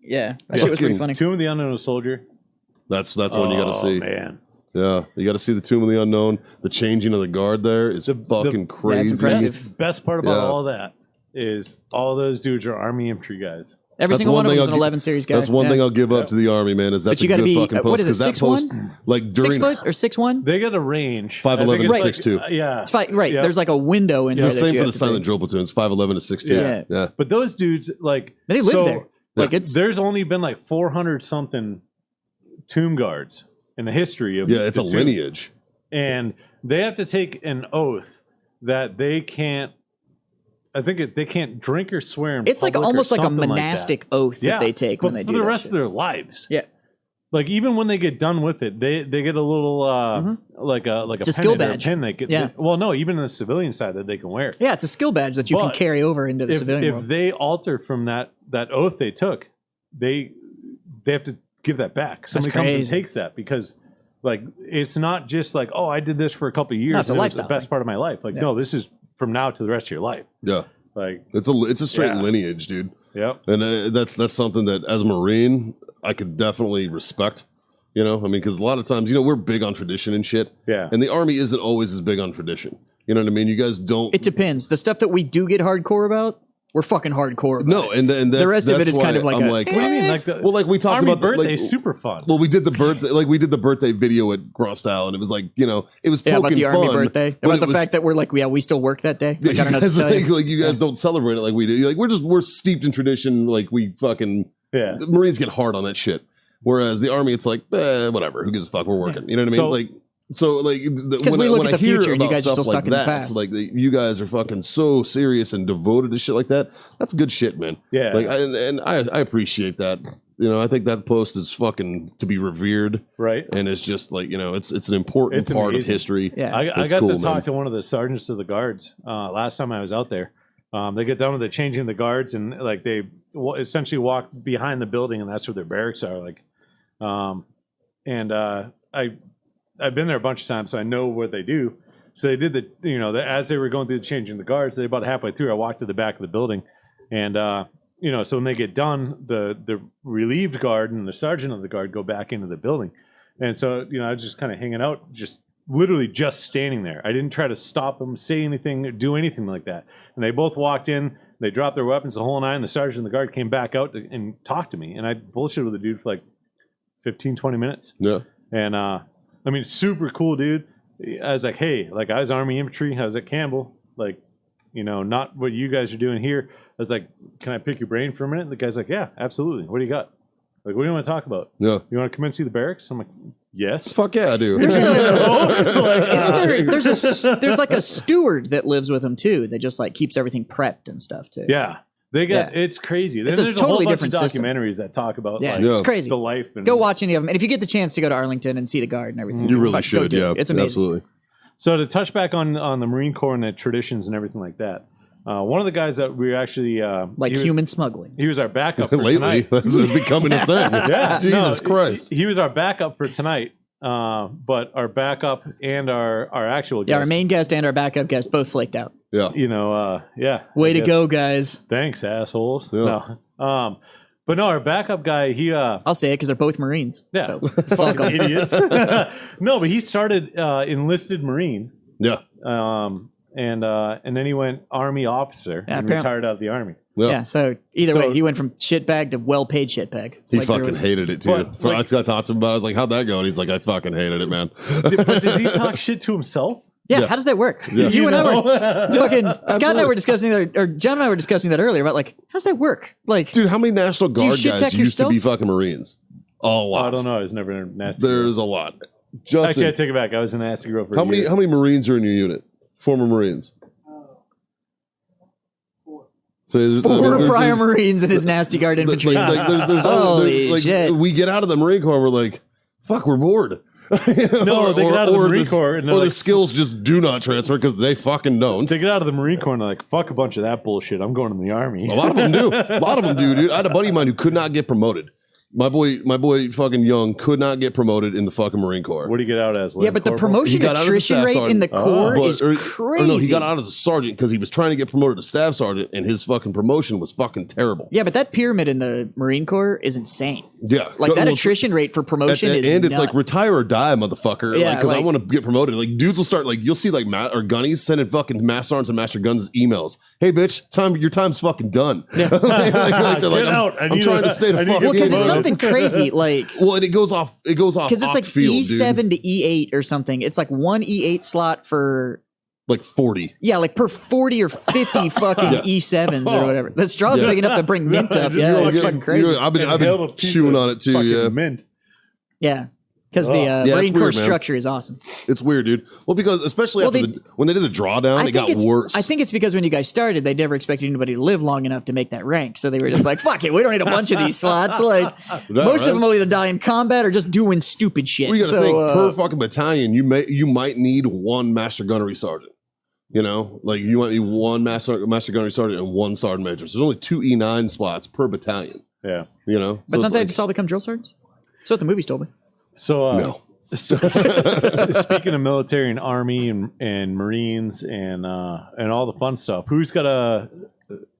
yeah, that shit was pretty funny. Tomb of the Unknown Soldier. That's one you got to see. Man. Yeah, you got to see the Tomb of the Unknown. The changing of the guard there is fucking crazy. it's impressive. Best part about all that is all those dudes are Army infantry guys. Every single one of them is an 11 series guy. That's one thing I'll give up to the Army, man. Is that's you a gotta good be, fucking post. what is it, 'cause that 6'1"? post, like during 6 foot or 6'1"? They got a range. 5'11" I think to it's 6'2". Yeah. It's right. Yep. There's like a window in It's there. the that same you for have the to do. silent drill platoons, 5'11" to 6'2". Yeah. But those dudes, like, They live there. Like there's only been like 400 something tomb guards in the history of It's the a tomb. lineage. And they have to take an oath that they can't. I think they can't drink or swear. In It's like public or almost like a something monastic oath that they take when they do for the that rest shit. of their lives. Yeah. Like even when they get done with it, they get a little like a It's a skill pendant or a badge. pin they get. Yeah. Well, no, even in the civilian side that they can wear. Yeah, it's a skill badge that you can But carry over into the civilian If world. they alter from that oath they took, they have to give that back. Somebody comes and crazy. takes that because like it's not just like, oh, I did this for a couple of years. No, it's a and it was lifestyle the best thing. part of my life. Like, no, this is from now to the rest of your life. Yeah, Like, it's a straight lineage, dude. yep. And that's something that as a Marine I could definitely respect. You know, I mean, because a lot of times, we're big on tradition and shit. Yeah. And the Army isn't always as big on tradition. You know what I mean? You guys don't. It depends. The stuff that we do get hardcore about, we're fucking hardcore about. No, and that's, the rest of it is kind of like I'm a, like, What do you mean? Like like we talked Army about birthday like, is super fun. Well, we did the birthday video at Grostyle, and it was like, it was poking about the fun, Army birthday. but About it the was- fact that we're like, we still work that day. Like, I don't know what to tell you. like you guys don't celebrate it like we do. Like we're steeped in tradition. Like we fucking the Marines get hard on that shit. Whereas the Army, it's like, whatever. Who gives a fuck? We're working. You know what I mean? So because we look at the future and you guys are still stuck in the past. Like you guys are fucking so serious and devoted to shit like that. That's good shit, man. Yeah. Like I appreciate that. I think that post is fucking to be revered. Right. And it's just like, it's an important It's part of amazing. history. Yeah. I It's got cool, to talk man. to one of the sergeants of the guards last time I was out there. They get done with the changing the guards and like they essentially walk behind the building and that's where their barracks are. Like, I've been there a bunch of times, so I know what they do. So they did as they were going through the changing the guards, they about halfway through, I walked to the back of the building, and so when they get done, the relieved guard and the sergeant of the guard go back into the building, and so I was just kind of hanging out, just literally just standing there. I didn't try to stop them, say anything, or do anything like that. And they both walked in, they dropped their weapons, the whole nine. The sergeant and the guard came back out and talked to me, and I bullshitted with the dude for like 15, 20 minutes. Yeah. And super cool dude. I was like, hey, like I was Army infantry. I was at Campbell. Like, not what you guys are doing here. I was like, can I pick your brain for a minute? And the guy's like, yeah, absolutely. What do you got? Like, what do you want to talk about? Yeah. You want to come and see the barracks? I'm like, yes. Fuck yeah, I do. There's like a steward that lives with him too that just like keeps everything prepped and stuff too. Yeah. They got Yeah. it's crazy. It's a There's totally a whole bunch different of system. documentaries that talk about Yeah, like it's crazy. the life and Go watch any of them, and if you get the chance to go to Arlington and see the guard and everything, You really fuck, go should. do it. Yeah. It's amazing. Absolutely. So to touch back on the Marine Corps and the traditions and everything like that, one of the guys that we actually Like he was- human smuggling. he was our backup for Lately, tonight. this is becoming a thing. Yeah, Jesus no, Christ. He was our backup for tonight, but our backup and our actual guest, Yeah, our main guest and our backup guest both flaked out. Yeah. yeah. Way I to guess. go, guys. Thanks, assholes. Yeah. No. But no, our backup guy, he I'll say it because they're both Marines. yeah, So, fuck 'em. idiots. No, but he started enlisted Marine. Yeah. And then he went Army officer Yeah, and apparently- retired out of the Army. Yeah. Yeah, so either So- way, he went from shitbag to well-paid shitbag. He Like, there fucking was- hated it too. But, like- I got to talk to him about it. I was like, how'd that go? And he's like, I fucking hated it, man. But does he talk shit to himself? Yeah, Yeah. how does that work? Yeah. You and I were fucking Scott and I Absolutely. were discussing that, or John and I were discussing that earlier about like, how's that work? Like, Dude, how many National you Guard shit guys tech used to be yourself? fucking Marines? A lot. I don't know. I was never in a nasty. There's a lot. Justin, Actually, I take it back. I was a nasty girl for how a many year. Marines are in your unit? Former Marines. So Four prior Marines in his Nasty Guard infantry. Holy shit. We get out of the Marine Corps and we're like, fuck, we're bored. No, they get out of the Marine Corps and or like, the skills just do not transfer because they fucking don't. they get out of the Marine Corps and they're like, fuck a bunch of that bullshit. I'm going to the Army. A lot of them do. A lot of them do, dude. I had a buddy of mine who could not get promoted. My boy fucking Young could not get promoted in the fucking Marine Corps. What do you get out as? Yeah, but the promotion attrition rate in the Corps is crazy. No, he got out as a sergeant because he was trying to get promoted to staff sergeant and his fucking promotion was fucking terrible. Yeah, but that pyramid in the Marine Corps is insane. Yeah. Like that attrition rate for promotion is and it's nuts. like retire or die, motherfucker. Yeah, because I like- want to get promoted. Like dudes will start like you'll see like or gunnies sending fucking master sergeants and master guns emails. Hey bitch, your time's fucking done. Yeah. Get out. I'm trying to stay the fuck. Well, because it's something crazy like. Well, and it goes off Because it's like field, E7 dude. to E8 or something. It's like one E8 slot for Like 40. yeah, like per 40 or 50 fucking E7s or whatever. The straw's big enough to bring mint up. Yeah, it's fucking crazy. I've been chewing on it too. Yeah, Mint. Yeah, because the it's Marine Corps weird, man. structure is awesome. it's weird, dude. Well, because especially Well, after when they did the drawdown, it got worse. I think it's because when you guys started, they never expected anybody to live long enough to make that rank. So they were just like, fuck it, we don't need a bunch of these slots. Like, most of them will either die in combat or just doing stupid shit. Well, you got to So, think per fucking battalion, you might need one master gunnery sergeant. You know, like you might need one master gunnery sergeant and one sergeant major. So there's only 2 E9 slots per battalion. Yeah. You know, But don't they just all become drill sergeants? That's what the movies told me. So no. Speaking of military and Army and Marines and all the fun stuff, who's got a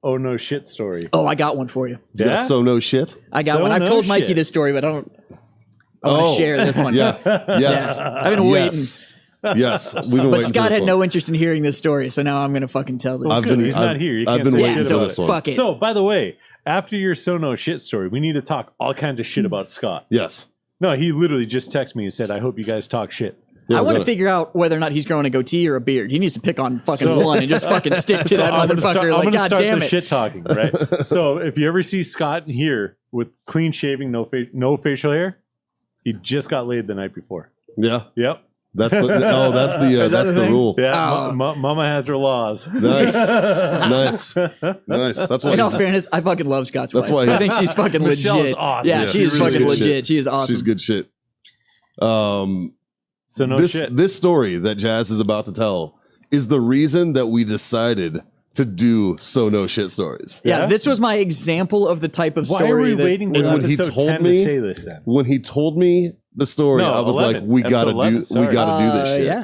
oh no shit story? Oh, I got one for you. You got so no shit. I got So one. I've no told Mikey shit. this story, but I want to share this one. Yeah. Yes. Yeah. I've been waiting. Yes. We've been But waiting Scott for this had one. no interest in hearing this story, so now I'm going to fucking tell this. He's not here. You I've can't been say waiting shit for about this it. one. Fuck it. So, by the way, after your so no shit story, we need to talk all kinds of shit about Scott. Yes. No, he literally just texted me and said, "I hope you guys talk shit." Yeah, I want to we're figure out whether or not he's growing a goatee or a beard. He needs to pick on fucking one and just fucking stick to that I'm motherfucker. gonna Like, god start damn the it. shit talking, right? So, if you ever see Scott here with clean shaving, no facial hair, he just got laid the night before. Yeah. Yep. That's the thing? rule. Yeah. Oh. Mama has her laws. Nice. Nice. That's why In all he's, fairness, I fucking love Scott's That's wife. why I think she's fucking Michelle's legit. awesome. Yeah, Yeah, she's she's fucking good legit. shit. She is awesome. she's good shit. So no this shit. this story that Jazz is about to tell is the reason that we decided to do so no shit stories. Yeah, Yeah? this was my example of the type of Why story are we that waiting And for when he episode told 10 me- to say this then? When he told me the story, No, I was 11. like, we gotta Episode 11, do sorry. this shit. Yeah.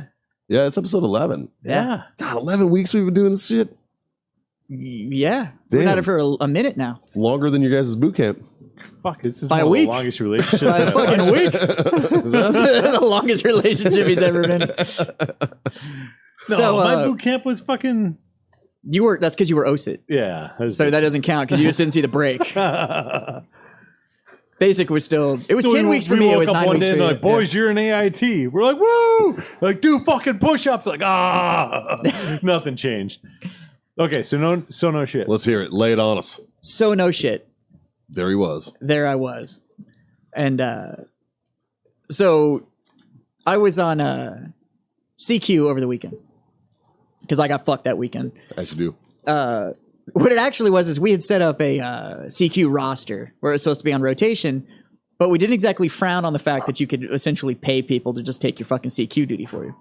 Yeah, it's episode 11. Yeah. God, 11 weeks we've been doing this shit. Yeah. We've had Damn. it for a minute now. It's longer than your guys' boot camp. Fuck, this is By a one of the week. longest relationships. By a I've fucking ever- week. The longest relationship he's ever been. No, So, my boot camp was fucking. That's because you were OSIT. Yeah. So that doesn't count because you just didn't see the break. Basic was still, it was 10 weeks for me. It was 9 weeks for and you. like, boys, you're an AIT. We're like, woo! Like, do fucking push-ups. Like, nothing changed. Okay, so no shit. Let's hear it. Lay it on us. So no shit. There he was. There I was. And so I was on CQ over the weekend because I got fucked that weekend. As you do. What it actually was is we had set up a CQ roster where it was supposed to be on rotation, but we didn't exactly frown on the fact that you could essentially pay people to just take your fucking CQ duty for you.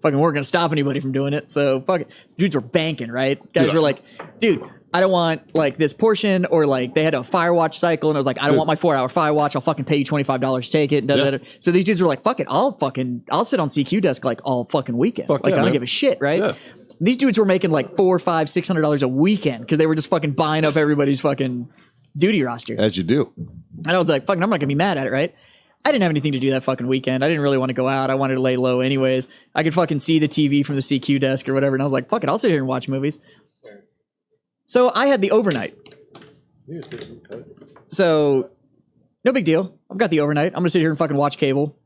Fucking weren't gonna stop anybody from doing it, so fuck it. Dudes were banking, right? Guys were like, dude, I don't want like this portion, or like they had a fire watch cycle, and I was like, I don't want my 4-hour fire watch. I'll fucking pay you $25 to take it. Yeah. So these dudes were like, fuck it, I'll sit on CQ desk like all fucking weekend. Fuck like yeah, I don't man. give a shit, right? Yeah. These dudes were making like $400, $500, $600 a weekend because they were just fucking buying up everybody's fucking duty roster. As you do. And I was like, fucking, I'm not gonna be mad at it, right? I didn't have anything to do that fucking weekend. I didn't really want to go out. I wanted to lay low anyways. I could fucking see the TV from the CQ desk or whatever. And I was like, fuck it, I'll sit here and watch movies. So I had the overnight. So no big deal. I've got the overnight. I'm gonna sit here and fucking watch cable.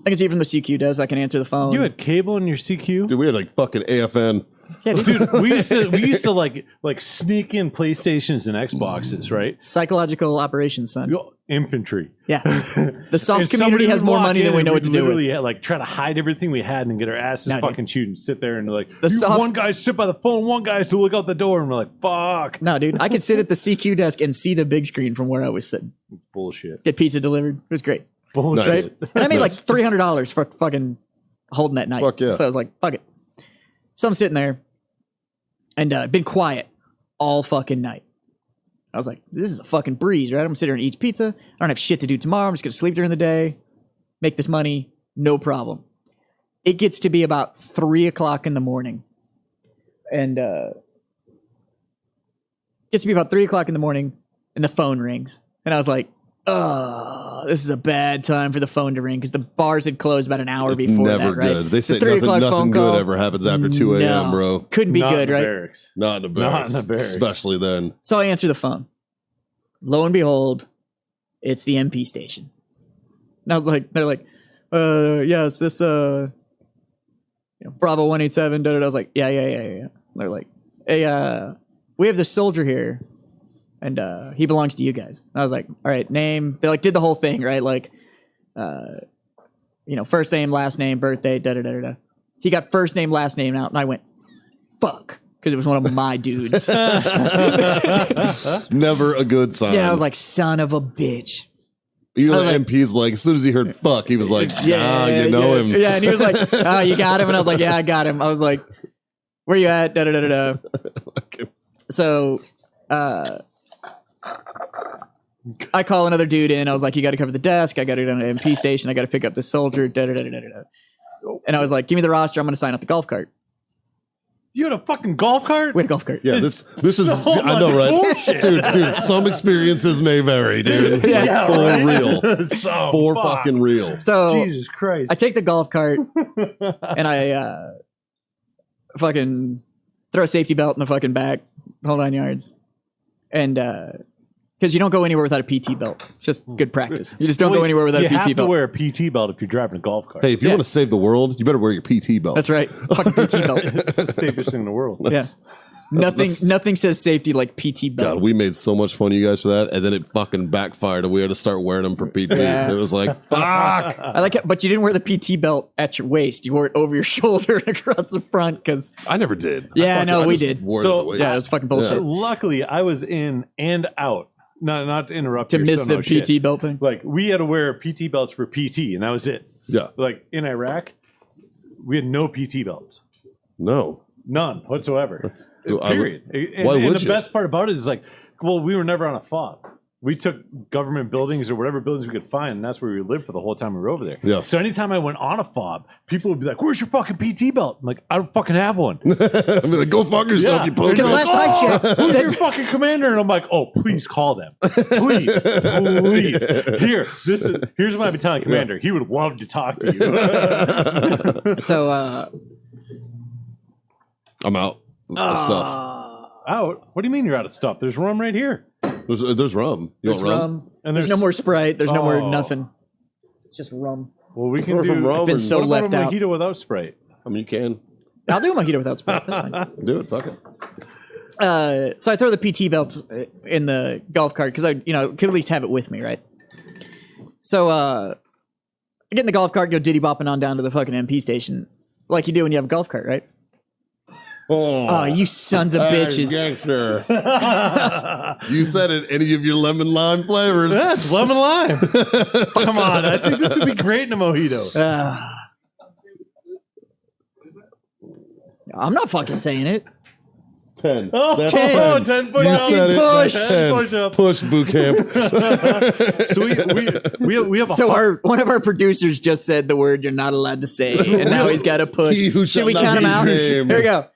I can see it from the CQ desk. I can answer the phone. You had cable in your CQ? Dude, we had like fucking AFN Yeah, Dude, we used to like sneak in PlayStations and Xboxes, right? Psychological operations, son. Infantry. Yeah. The soft And community somebody has would more walk money in than we and know what we'd to do with. literally like try to hide everything we had and get our asses No, dude. fucking chewed and sit there and like soft- one guy's sit by the phone, one guy's to look out the door, and we're like, fuck. No, dude. I could sit at the CQ desk and see the big screen from where I was sitting. Bullshit. Get pizza delivered. It was great. Bullshit. Nice. Right? And I made like $300 for fucking holding that night. Fuck yeah. So I was like, fuck it. So I'm sitting there and been quiet all fucking night. I was like, this is a fucking breeze, right? I'm gonna sit here and eat pizza. I don't have shit to do tomorrow. I'm just gonna sleep during the day, make this money, no problem. It gets to be about 3 o'clock in the morning. And gets to be about 3 o'clock in the morning and the phone rings. And I was like, oh, this is a bad time for the phone to ring because the bars had closed about an hour It's before never that, right? good. They So say 3 o'clock nothing phone good call. ever happens after 2 a.m., bro. Couldn't be Not good, in the right? Barracks. Not in the barracks. Not in the barracks. Especially then. So I answer the phone. Lo and behold, it's the MP station. And I was like, they're like, yes, this, Bravo 187, da-da-da. I was like, yeah. They're like, hey, we have this soldier here, and he belongs to you guys. And I was like, all right, name. They like did the whole thing, right? Like, first name, last name, birthday, da-da-da-da-da. He got first name, last name out, and I went, fuck. Because it was one of my dudes. Never a good sign. Yeah, I was like, son of a bitch. You know, I was like- MP's like, as soon as he heard fuck, he was like, you know him. Yeah, and he was like, oh, you got him? And I was like, yeah, I got him. I was like, where you at? Da-da-da-da-da. So, I call another dude in. I was like, you got to cover the desk. I got to go down to MP station. I got to pick up this soldier. Da-da-da-da-da-da. And I was like, give me the roster. I'm going to sign up the golf cart. You had a fucking golf cart? We had a golf cart. Yeah, this is, whole I know, right? bullshit. Dude, some experiences may vary, dude. Yeah, For right? real. So For fuck. fucking real. So Jesus Christ. I take the golf cart and I fucking throw a safety belt in the fucking back, whole 9 yards. And because you don't go anywhere without a PT belt. It's just good practice. You just don't go anywhere without a you have PT to belt. wear a PT belt if you're driving a golf cart. Hey, if you want to save the world, you better wear your PT belt. That's right. Fucking PT belt. It's the safest thing in the world. Yeah. Nothing says safety like PT belt. God, we made so much fun of you guys for that, and then it fucking backfired, and we had to start wearing them for PT. Yeah. It was like, fuck. I like it, but you didn't wear the PT belt at your waist. You wore it over your shoulder and across the front because I never did. Yeah, fucking- no, we just did. wore it So, at the waist. yeah, it was fucking bullshit. So luckily, I was in and out. Not to interrupt. To your miss son, the no PT shit. belt thing. Like we had to wear PT belts for PT, and that was it. Yeah. Like in Iraq, we had no PT belts, No. none whatsoever. I would- Period. And, why and would the you? best part about it is like, well, we were never on a fob. We took government buildings or whatever buildings we could find, and that's where we lived for the whole time we were over there. Yeah. So anytime I went on a fob, people would be like, "Where's your fucking PT belt?" I'm like, "I don't fucking have one." I mean, like, go fuck yourself, Yeah. you punk. Because last I checked, Who's your fucking commander? And I'm like, oh, please call them. Please. Here's my battalion commander. He would love to talk to you. So I'm out of stuff. Out? What do you mean you're out of stuff? There's rum right here. There's rum. You there's want rum? rum. And There's there's- no more Sprite. There's no more Oh. nothing. It's just rum. Well, we can Or from do. rum I've been and- so what about left a out. mojito without Sprite? I mean, you can I'll do a mojito without Sprite. That's fine. do it. Fuck it. So I throw the PT belt in the golf cart because I, could at least have it with me, right? So I get in the golf cart, go diddy bopping on down to the fucking MP station, like you do when you have a golf cart, right? Oh, you sons of bitches! Gangster. You said it. Any of your lemon lime flavors? That's lemon lime. Come on, I think this would be great in a mojito. I'm not fucking saying it. 10. Oh, That's 10. 10 You push-ups. said it. push. That's 10. Push-ups. Push boot camp. So we have a So one of our producers just said the word you're not allowed to say, and now he's got to push. He who Should shall we not count him be out? named. Here we go.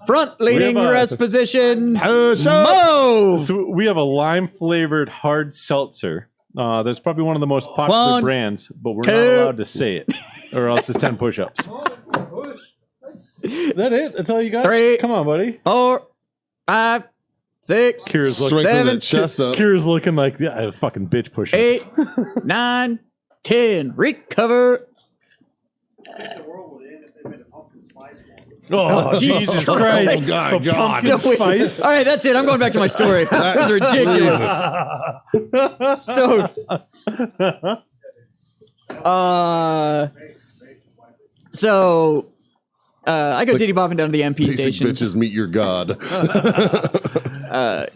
Front leading We have a- rest position. Push up. Move. So we have a lime flavored hard seltzer. That's probably one of the most popular One, brands, but we're two. not allowed to say it, or else it's 10 push-ups. Is that it? That's all you got? 3. Come on, buddy. 4, 5, 6, Kira's looking. Strengthen 7, that chest up. Kira's looking like a fucking bitch push-ups. 8, 9, 10. Recover. Oh, Jesus Christ. Oh, God. Don't waste- Spice. All right, that's it. I'm going back to my story. This is ridiculous. So, I go titty bopping down to the MP Basic station. bitches meet your god.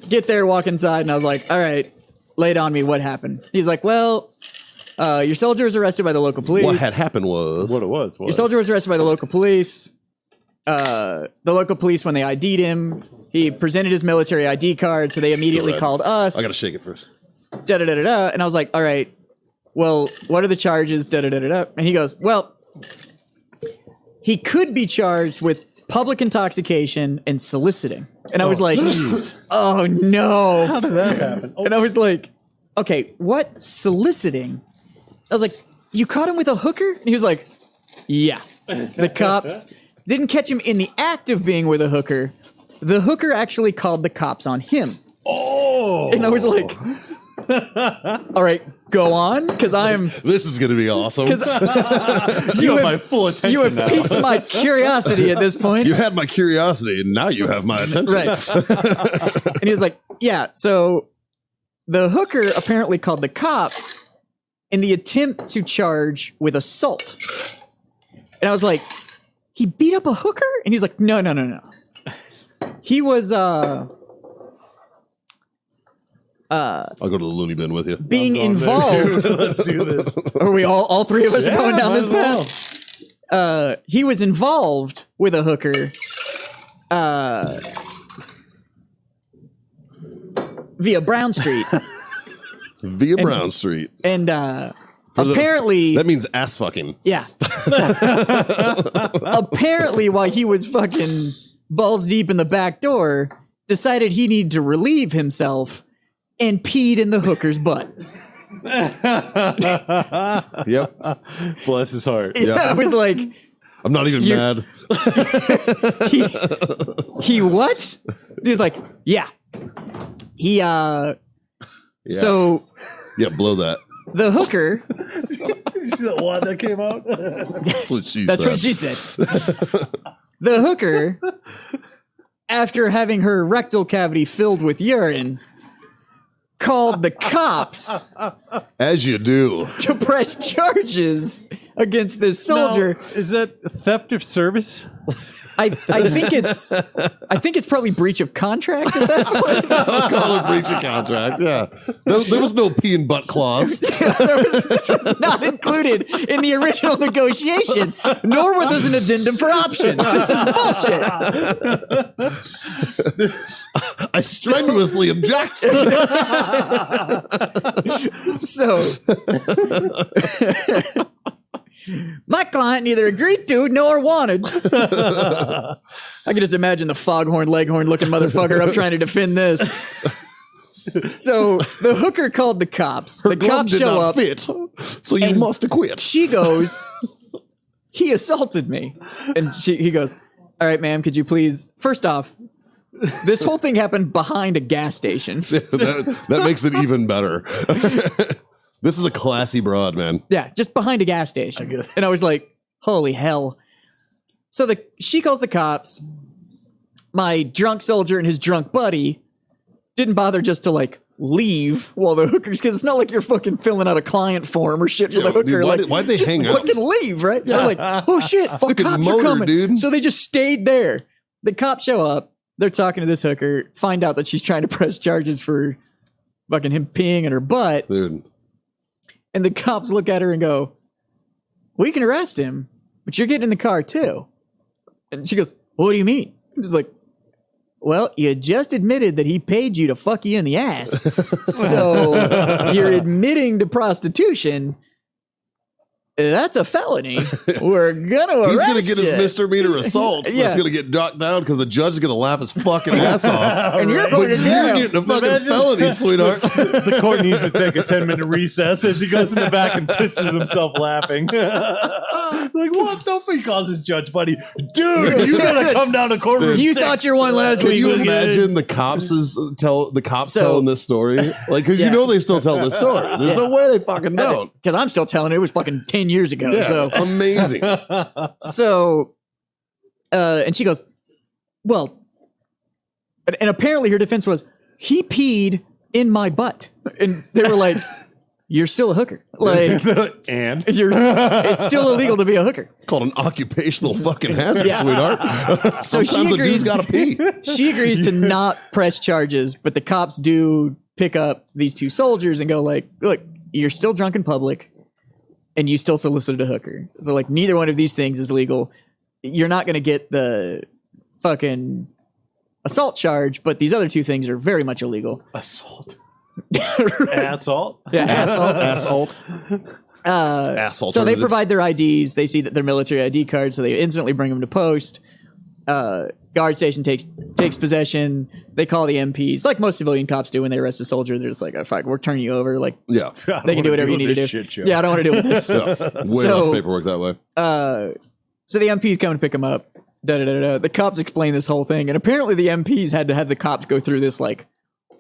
Get there, walk inside, and I was like, all right, lay it on me. What happened? He's like, well, your soldier was arrested by the local police. What had happened was What it was. Your soldier was arrested by the local police. The local police, when they ID'd him, he presented his military ID card, so they immediately Go ahead. called us. I gotta shake it first. Da-da-da-da-da. And I was like, all right, well, what are the charges? Da-da-da-da-da. And he goes, well, he could be charged with public intoxication and soliciting. And I was like, oh, no. How did that happen? Oh, And I was like, okay, what? Soliciting? I was like, you caught him with a hooker? And he was like, yeah. The cops didn't catch him in the act of being with a hooker. The hooker actually called the cops on him. oh. And I was like, all right, go on, because This is gonna be awesome. you have my full attention you have now. piqued my curiosity at this point. You had my curiosity, and now you have my attention. Right. And he was like, yeah, so the hooker apparently called the cops in the attempt to charge with assault. And I was like, he beat up a hooker? And he's like, no. He was I'll go to the loony bin with you. being involved. Let's do this. Are we all three of us are going down might this as well. path? He was involved with a hooker via Brown Street. Via Brown Street. And For the- apparently, that means ass fucking. yeah. Apparently, while he was fucking balls deep in the back door, decided he needed to relieve himself and peed in the hooker's butt. Yep. Bless his heart. I was like, I'm not even You- mad. he what? He was like, yeah. He So Yeah, blow that. the hooker, The one that came out. That's what she that's said. what she said. The hooker, after having her rectal cavity filled with urine, called the cops As you do. to press charges against this soldier. Now, is that theft of service? I think it's probably breach of contract at that point. I'll call it breach of contract. Yeah. There was no pee and butt clause. This was not included in the original negotiation, nor was there an addendum for option. This is bullshit. I strenuously object. So, my client neither agreed to nor wanted. I can just imagine the foghorn, leghorn looking motherfucker up trying to defend this. So the hooker called the cops. Her The glove cops did show not up. fit, so you and must acquit. She goes, he assaulted me. And he goes, all right, ma'am, could you please, first off, this whole thing happened behind a gas station. that makes it even better. This is a classy broad, man. Yeah, just behind a gas station. And I was like, holy hell. So she calls the cops. My drunk soldier and his drunk buddy didn't bother just to like leave while the hookers, because it's not like you're fucking filling out a client form or shit for the hooker. Dude, why'd they just hang out? fucking leave, right? They're like, oh shit, the Fucking cops are motor, coming. dude. So they just stayed there. The cops show up. They're talking to this hooker, find out that she's trying to press charges for fucking him peeing in her butt. Dude. And the cops look at her and go, we can arrest him, but you're getting in the car too. And she goes, what do you mean? I'm just like, well, you just admitted that he paid you to fuck you in the ass. So you're admitting to prostitution. That's a felony. We're gonna arrest He's going to get his you. misdemeanor assault. Yeah. That's going to get knocked down because the judge is going to laugh his fucking ass off. And you're But going to you're jail. getting a fucking Imagine- felony, sweetheart. The court needs to take a 10-minute recess as he goes in the back and pisses himself laughing. Like, what the fuck? He calls his judge buddy. Dude, you gotta come down to courtroom. You 6. thought your one last Can week you was good. imagine the cops So- telling this story? Like, because Yeah. you know they still tell this story. There's no way they fucking don't. Because I'm still telling it was fucking 10 years ago. Yeah, So amazing. So And she goes, well, and apparently her defense was, he peed in my butt. And they were like, you're still a hooker. Like, and it's still illegal to be a hooker. It's called an occupational fucking hazard, Yeah. sweetheart. So Sometimes a dude's got to pee. She agrees to not press charges, but the cops do pick up these two soldiers and go like, look, you're still drunk in public and you still solicited a hooker. So like neither one of these things is legal. You're not going to get the fucking assault charge, but these other two things are very much illegal. assault. Assault. Yeah, Assault. So they provide their IDs. They see that they're military ID cards, so they instantly bring them to post. Guard station takes possession. They call the MPs, like most civilian cops do when they arrest a soldier. They're just like, oh, fuck, we're turning you over. Like, Yeah. they can do whatever you need to do. Shit show. Yeah, I don't want to deal with this. Way less paperwork that way. So the MPs come and pick him up. The cops explain this whole thing, and apparently the MPs had to have the cops go through this like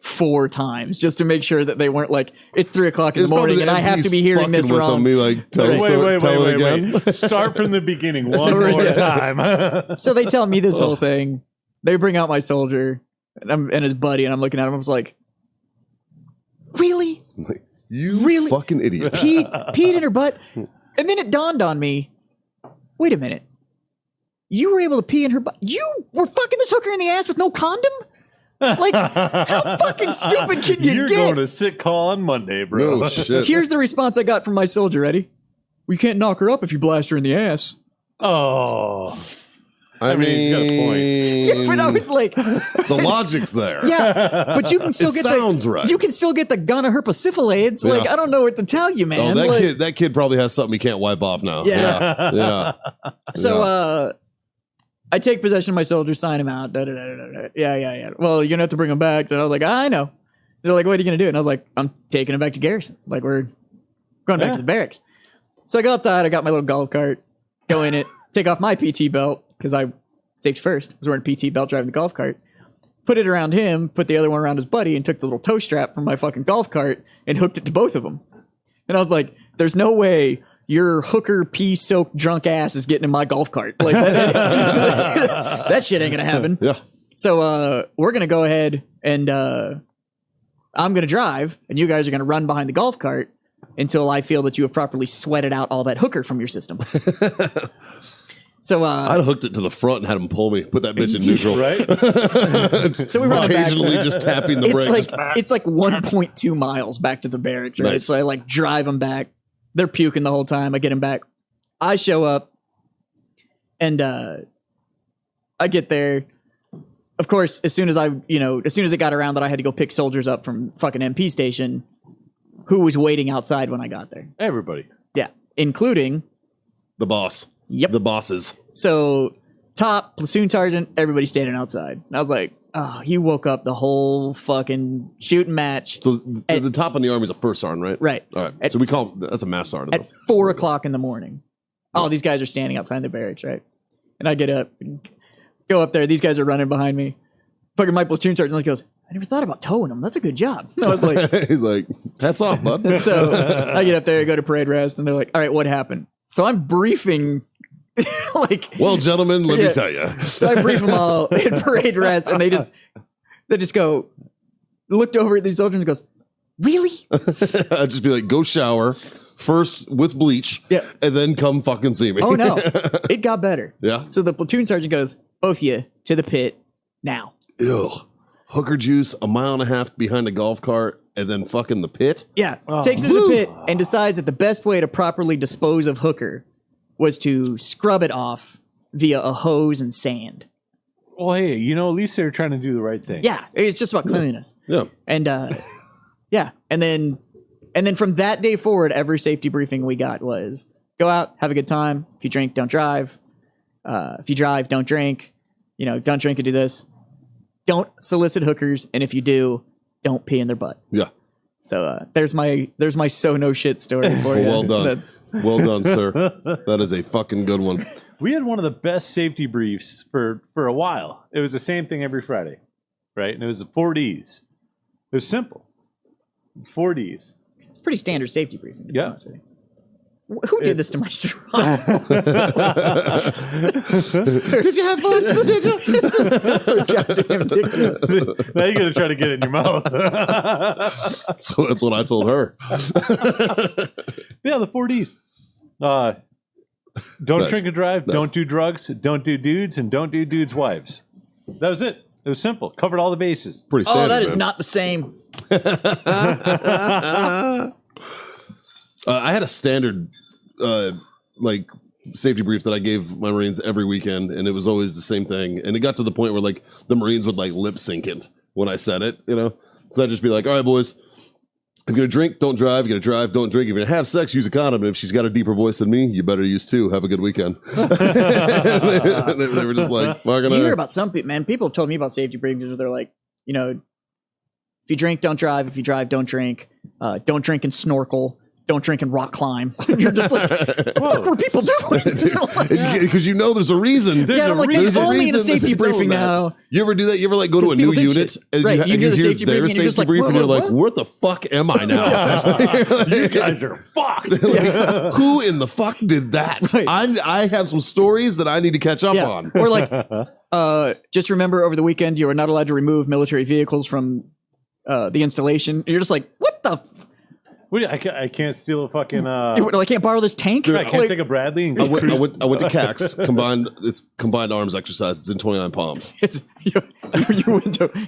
4 times just to make sure that they weren't like, it's 3 o'clock in the morning and I have to be hearing this wrong. Me, like, tell it again. Start from the beginning one more time. So they tell me this whole thing. They bring out my soldier and his buddy, and I'm looking at him. I was like, really? You fucking idiot. Peed in her butt? And then it dawned on me, wait a minute. You were able to pee in her butt? You were fucking this hooker in the ass with no condom? Like, how fucking stupid can you You're get? going to sit call on Monday, bro. No shit. Here's the response I got from my soldier, ready? We can't knock her up if you blast her in the ass. Oh. I mean, he's got a point. Yeah, but I was like, the logic's there. yeah, but you can still It get sounds right. You can still get the gonorrhoepasyphilades. Like, Yeah. I don't know what to tell you, Oh, man. that Like, kid probably has something he can't wipe off now. Yeah. Yeah. So, I take possession of my soldier, sign him out. Yeah. Well, you're gonna have to bring him back. And I was like, I know. They're like, what are you gonna do? And I was like, I'm taking him back to Garrison. Like, we're going back to the barracks. So I go outside. I got my little golf cart. Go in it. Take off my PT belt because I safety first. I was wearing a PT belt driving the golf cart. Put it around him. Put the other one around his buddy, and took the little toe strap from my fucking golf cart and hooked it to both of them. And I was like, there's no way your hooker pee-soaked drunk ass is getting in my golf cart. Like that shit ain't gonna happen. Yeah. So we're gonna go ahead and I'm gonna drive, and you guys are gonna run behind the golf cart until I feel that you have properly sweated out all that hooker from your system. So I'd have hooked it to the front and had him pull me, put that bitch in neutral. Right? so we run Occasionally just tapping the brakes. it's like 1.2 miles back to the barracks, right? Nice. So I like drive them back. They're puking the whole time. I get them back. I show up, and I get there. Of course, as soon as it got around that I had to go pick soldiers up from fucking MP station, who was waiting outside when I got there? Everybody. Yeah, including The boss. Yep. The bosses. So top platoon sergeant, everybody standing outside. And I was like, oh, you woke up the whole fucking shooting match So the top in the army is a first sergeant, right? Right. All right. At- So we call that's a mass sergeant. at 4 o'clock in the morning. Oh, these guys are standing outside the barracks, right? And I get up, go up there. These guys are running behind me. Fucking my platoon sergeant goes, I never thought about towing them. That's a good job. I was like, He's like, hats off, bud. so I get up there, go to parade rest, and they're like, all right, what happened? So I'm briefing, like, Well, gentlemen, let Yeah. me tell you. so I brief them all in parade rest, and they just go, looked over at these soldiers and goes, really? I'd just be like, go shower first with bleach, Yeah. and then come fucking see me. Oh no, it got better. Yeah. So the platoon sergeant goes, both of you to the pit now. Ew. Hooker juice, a mile and a half behind a golf cart, and then fucking the pit. Yeah, takes her to the pit and decides that the best way to properly dispose of hooker was to scrub it off via a hose and sand. Well, hey, at least they're trying to do the right thing. Yeah, it's just about cleanliness. Yeah. And yeah, and then from that day forward, every safety briefing we got was go out, have a good time. If you drink, don't drive. If you drive, don't drink. Don't drink and do this. Don't solicit hookers, and if you do, don't pee in their butt. Yeah. So there's my so no shit story for you. Well done. That's Well done, sir. That is a fucking good one. We had one of the best safety briefs for a while. It was the same thing every Friday, right? And it was the 4 Ds. It was simple. 4 Ds. it's pretty standard safety briefing. To be Yeah. honest with you. Who did this to my straw? Did you have fun? Did you? Goddamn dick. Now you're gonna try to get it in your mouth. So that's what I told her. Yeah, the 4Ds. Don't Nice. drink and drive. Nice. Don't do drugs. Don't do dudes, and don't do dudes' wives. That was it. It was simple. Covered all the bases. Pretty standard. Oh, that is man. not the same. I had a standard like safety brief that I gave my Marines every weekend, and it was always the same thing. And it got to the point where like the Marines would like lip sync it when I said it, you know. So I'd just be like, "All right, boys, if you're gonna drink, don't drive. If you're gonna drive, don't drink. If you're gonna have sex, use a condom. And if she's got a deeper voice than me, you better use two. Have a good weekend." they were just like, "Fucking." You hear about some people, man. People have told me about safety briefings where they're like, you know, if you drink, don't drive. If you drive, don't drink. Don't drink and snorkel. Don't drink and rock climb. You're just like, what the fuck were people doing? Because you know there's a reason. Yeah, I'm like, There's that's a only in a reason safety to tell briefing them that. now. You ever do that? You ever like go to a new people did unit shit. and Right, you you hear the hear safety their briefing and you're just safety like, brief and you're whoa, like, what? "What the fuck am I now?" You guys are fucked. Like, who in the fuck did that? Right. I have some stories that I need to catch up Yeah. on. Or like, just remember over the weekend, you are not allowed to remove military vehicles from the installation. You're just like, what the? I can't steal a fucking. I can't borrow this tank. I can't take a Bradley and I went cruise. to CAX combined. It's combined arms exercise. It's in 29 Palms.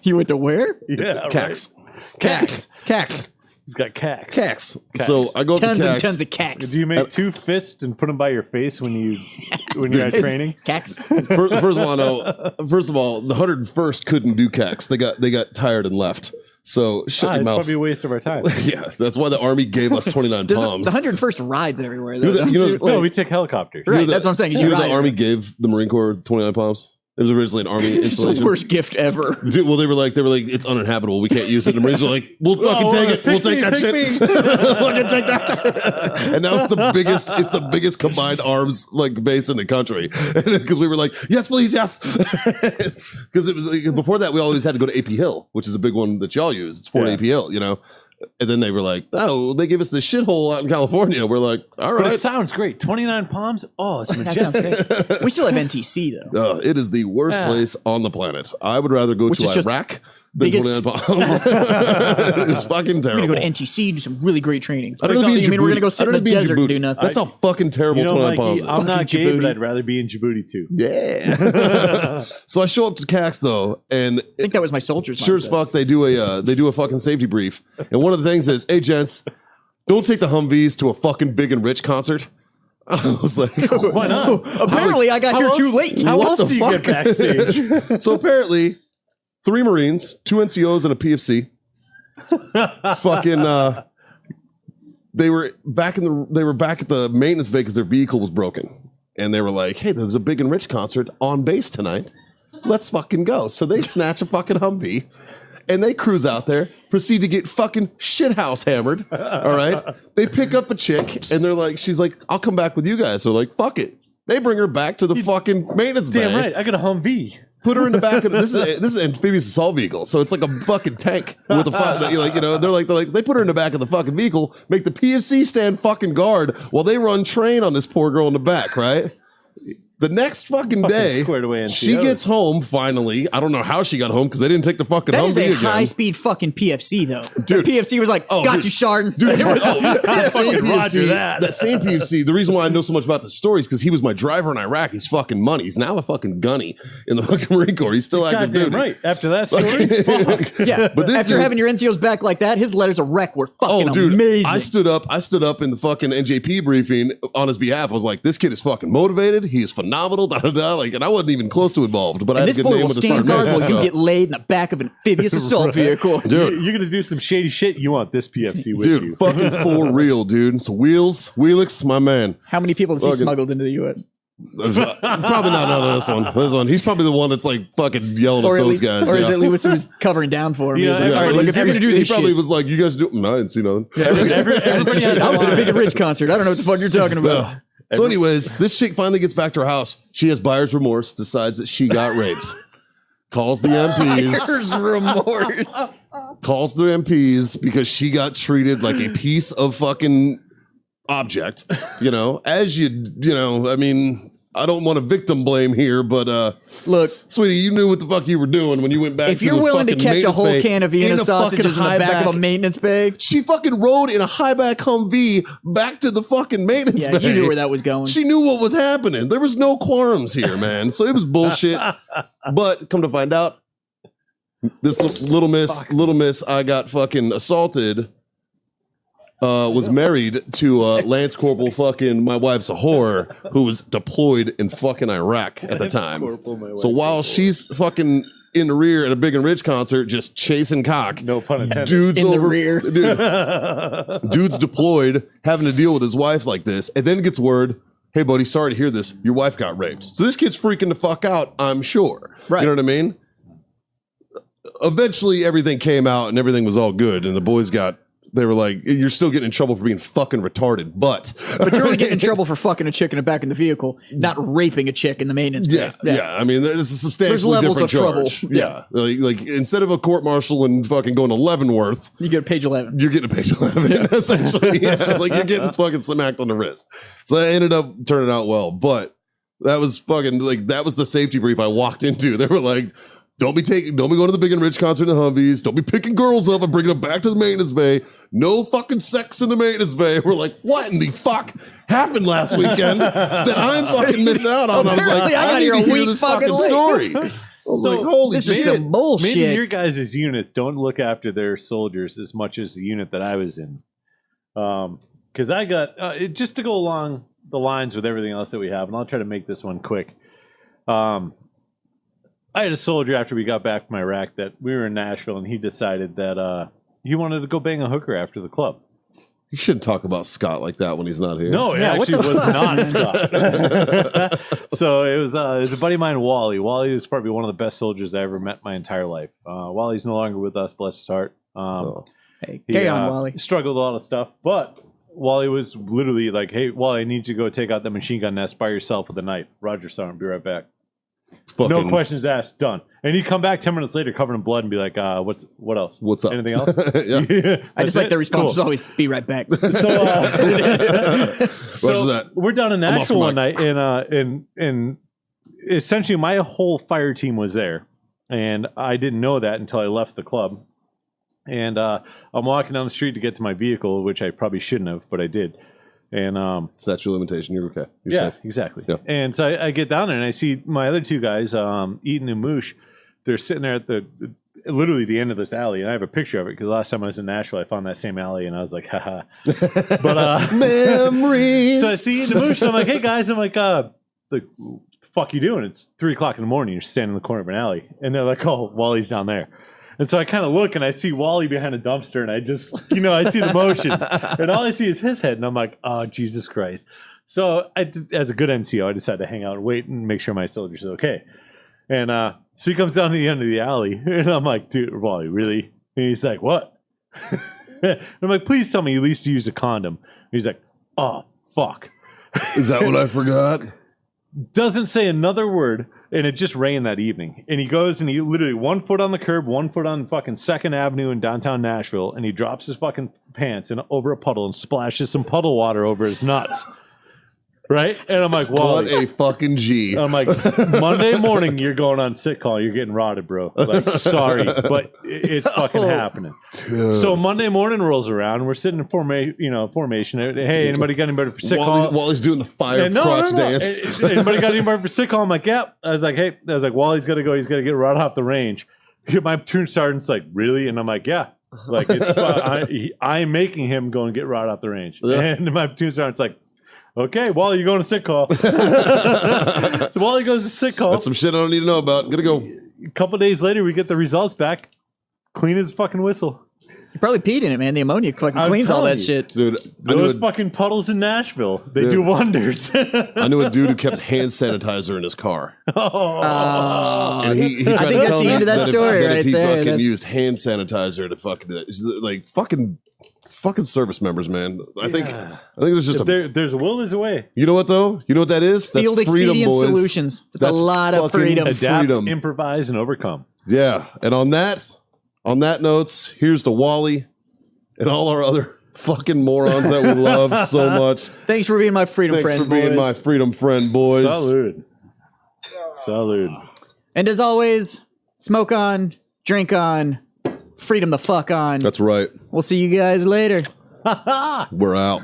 You went to where? Yeah, CAX. right. CAX. He's got cack. CAX. So I go up Tons to and CAX. tons of cacks. Do you make two fists and put them by your face when you're at training? Cacks. First of all, the 101st couldn't do CAX. They got tired and left. So shut your It's mouth. probably a waste of our time. Yeah, that's why the Army gave us 29 The Palms. 101st rides everywhere. You know Though, the- you know the- No, we take helicopters. Right, the- that's what I'm saying. 'cause You you know the ride Army everywhere. gave the Marine Corps 29 Palms? It was originally an Army It's the installation. worst gift ever. Dude, well, they were like, it's uninhabitable. We can't use it. And the Marines were like, we'll fucking take it. We'll take that shit. Fucking take that. And now it's the biggest combined arms like base in the country. Because we were like, yes, please, yes. Because it was like, before that, we always had to go to AP Hill, which is a big one that y'all use. It's Fort Yeah. AP Hill, you know. And then they were like, oh, they gave us this shithole out in California. We're like, all But it right. sounds great. 29 Palms. Oh, it's That sounds majestic. great. We still have NTC though. It is the worst Yeah. place on the planet. I would rather go Which is to just Iraq than biggest- 29 Palms. It's fucking We're terrible. gonna go to NTC, do some really great training. I'd rather So be in you mean we're Djibouti. gonna go sit I'd in rather the be in desert and Djibouti. do nothing? That's how fucking terrible You know, 29 Mikey, Palms is. I'm not Fucking gay, but Djibouti. I'd rather be in Djibouti too. Yeah. So I show up to CAX though, and I think that was my soldiers. sure as mindset. fuck they do a fucking safety brief. And one of the things is, hey gents, don't take the Humvees to a fucking Big and Rich concert. I was like, Why not? Apparently, I got How here else- too late. How What else the do you fuck? get backstage? So apparently, 3 Marines, 2 NCOs, and a PFC. Fucking, they were back at the maintenance bay because their vehicle was broken, and they were like, "Hey, there's a Big and Rich concert on base tonight. Let's fucking go." So they snatch a fucking Humvee, and they cruise out there, proceed to get fucking shithouse hammered. All right, they pick up a chick, and they're like, "She's like, I'll come back with you guys." So they're like, "Fuck it." They bring her back to the fucking maintenance bay. Damn right. I got a Humvee. Put her in the back of this is an amphibious assault vehicle, so it's like a fucking tank with a they're like they put her in the back of the fucking vehicle, make the PFC stand fucking guard while they run train on this poor girl in the back, right? The next fucking day, squared away NCOs. she gets home finally. I don't know how she got home because they didn't take the fucking That is a Humvee again. high-speed fucking PFC, though. Dude. The PFC was like, got dude. you, Shardon. Dude, that same Fucking Roger PFC, that. that same PFC. The reason why I know so much about the story is because he was my driver in Iraq. He's fucking money. He's now a fucking gunny in the fucking Marine Corps. He's still active Goddamn duty. right. After that story, fuck. Yeah, But this after dude- having your NCOs back like that, his letters of rec were fucking Oh, dude, amazing. I stood up in the fucking NJP briefing on his behalf. I was like, this kid is fucking motivated. He is phenomenal. Da, da, da. Like, and I wasn't even close to involved, but I and had this a good boy name will with the stand sergeant. guard while So- you get laid in the back of an amphibious assault vehicle. Dude. You're going to do some shady shit. You want this PFC with you. Dude, fucking for real, dude. So Wheelix, my man. How many people has he Fucking- smuggled into the U.S.? Probably not none of this one. This one. He's probably the one that's like fucking yelling at those guys. Or is yeah. it Lewis who was covering down for him? He was Yeah, like, yeah. all right, look, if He you're going to do he this probably shit. was like, you guys do. No, I didn't see nothing. Everybody had I was at a Big and Rich concert. I don't know what the fuck you're talking about. So, anyways, this chick finally gets back to her house. She has buyer's remorse, decides that she got raped. Calls the MPs. There's remorse. Calls the MPs because she got treated like a piece of fucking object, as you know, I mean, I don't want to victim blame here, but look, sweetie, you knew what the fuck you were doing when you went back. If you're willing to catch a whole can of Vienna sausages in the back of a maintenance bay, she fucking rode in a high back Humvee back to the fucking maintenance bay. Yeah, you knew where that was going. She knew what was happening. There was no quorums here, man. So it was bullshit. But come to find out, this little miss, I got fucking assaulted. Was married to Lance Corporal fucking my wife's a whore who was deployed in fucking Iraq at the time. So while she's fucking in the rear at a Big and Rich concert just chasing cock, No pun intended. dude's In the over, rear. dude's deployed having to deal with his wife like this, and then gets word, hey buddy, sorry to hear this, your wife got raped. So this kid's freaking the fuck out, I'm sure. Right. You know what I mean? Eventually everything came out and everything was all good, and the boys they were like, you're still getting in trouble for being fucking retarded, but you're only getting in trouble for fucking a chick in the back of the vehicle, not raping a chick in the maintenance bay. Yeah. I mean, it's a substantially levels different of trouble. charge. Yeah. Like instead of a court martial and fucking going to Leavenworth, You get page 11. you're getting a page 11, essentially. Yeah. Like you're getting fucking smacked on the wrist. So that ended up turning out well, but that was fucking that was the safety brief I walked into. They were like, don't be going to the Big and Rich concert in the Humvees. Don't be picking girls up and bringing them back to the maintenance bay. No fucking sex in the maintenance bay. We're like, what in the fuck happened last weekend that I'm fucking missing out on? I was like, Apparently I got I need here to a hear week this fucking fucking late. story. I was like, holy this is shit. some bullshit. Maybe your guys' units don't look after their soldiers as much as the unit that I was in. Because I got, just to go along the lines with everything else that we have, and I'll try to make this one quick. I had a soldier after we got back from Iraq that we were in Nashville, and he decided that he wanted to go bang a hooker after the club. You shouldn't talk about Scott like that when he's not here. No, it actually was not Scott. So it was a buddy of mine, Wally. Wally was probably one of the best soldiers I ever met in my entire life. Wally's no longer with us, bless his heart. Hey, carry on, Wally. Struggled with a lot of stuff, but Wally was literally like, hey, Wally, I need you to go take out the machine gun nest by yourself with a knife. Roger, Sergeant, be right back. No questions asked, done. And he'd come back 10 minutes later covered in blood and be like, what else? What's up? Anything else? Yeah. I just like the response was always, be right back. So that? We're down in Nashville one night, and essentially my whole fire team was there. And I didn't know that until I left the club. And I'm walking down the street to get to my vehicle, which I probably shouldn't have, but I did. And statute of limitation, you're okay. You're yeah, safe. exactly. Yeah. And so I get down there and I see my other two guys, Eaton and Moosh. They're sitting there at literally the end of this alley, and I have a picture of it because last time I was in Nashville, I found that same alley, and I was like, haha. But memories. so I see Eaton and Moosh, and I'm like, hey guys, I'm like, what the fuck you doing? It's 3:00 in the morning. You're standing in the corner of an alley, and they're like, oh, Wally's down there. And so I kind of look and I see Wally behind a dumpster, and I just, I see the motions, and all I see is his head, and I'm like, oh, Jesus Christ. So as a good NCO, I decided to hang out and wait and make sure my soldier's okay. And so he comes down to the end of the alley, and I'm like, dude, Wally, really? And he's like, what? And I'm like, please tell me you at least used a condom. And he's like, oh, fuck. Is that what I forgot? Doesn't say another word, and it just rained that evening. And he goes and he literally 1 foot on the curb, 1 foot on fucking 2nd Avenue in downtown Nashville, and he drops his fucking pants in over a puddle and splashes some puddle water over his nuts. Right? And I'm like, What Wally. a fucking G. I'm like, Monday morning, you're going on sick call. You're getting rotted, bro. Like, sorry, but it's fucking happening. Dude. So Monday morning rolls around. We're sitting in formation. Hey, anybody got anybody for sick call? Wally's doing the fire crotch dance. Anybody got anybody for sick call? I'm like, yeah. I was like, Wally's got to go. He's got to get right off the range. My platoon sergeant's like, really? And I'm like, yeah. Like, I'm making him go and get right off the range. Yeah. And my platoon sergeant's like, okay, Wally, you're going to sick call. So Wally goes to sick call. That's some shit I don't need to know about. Gotta go. A couple days later, we get the results back. Clean as a fucking whistle. You probably peed in it, man. The ammonia fucking I'm cleans all telling that you. shit. Dude, Those fucking puddles in Nashville, they do wonders. I knew a dude who kept hand sanitizer in his car. And he I think that's the end of that story if right he there. fucking That's- used hand sanitizer to fucking service members, man. I think there's just There's a will, there's a way. You know what though? You know what that is? That's Field freedom, expedient boys. solutions. That's a lot of fucking freedom. Adapt, freedom. improvise, and overcome. Yeah. And on that notes, here's to Wally and all our other fucking morons that we love so much. Thanks for being my freedom Thanks friends, for being boys. my freedom friend, boys. Salud. Salud. And as always, smoke on, drink on, freedom the fuck on. That's right. We'll see you guys later. We're out.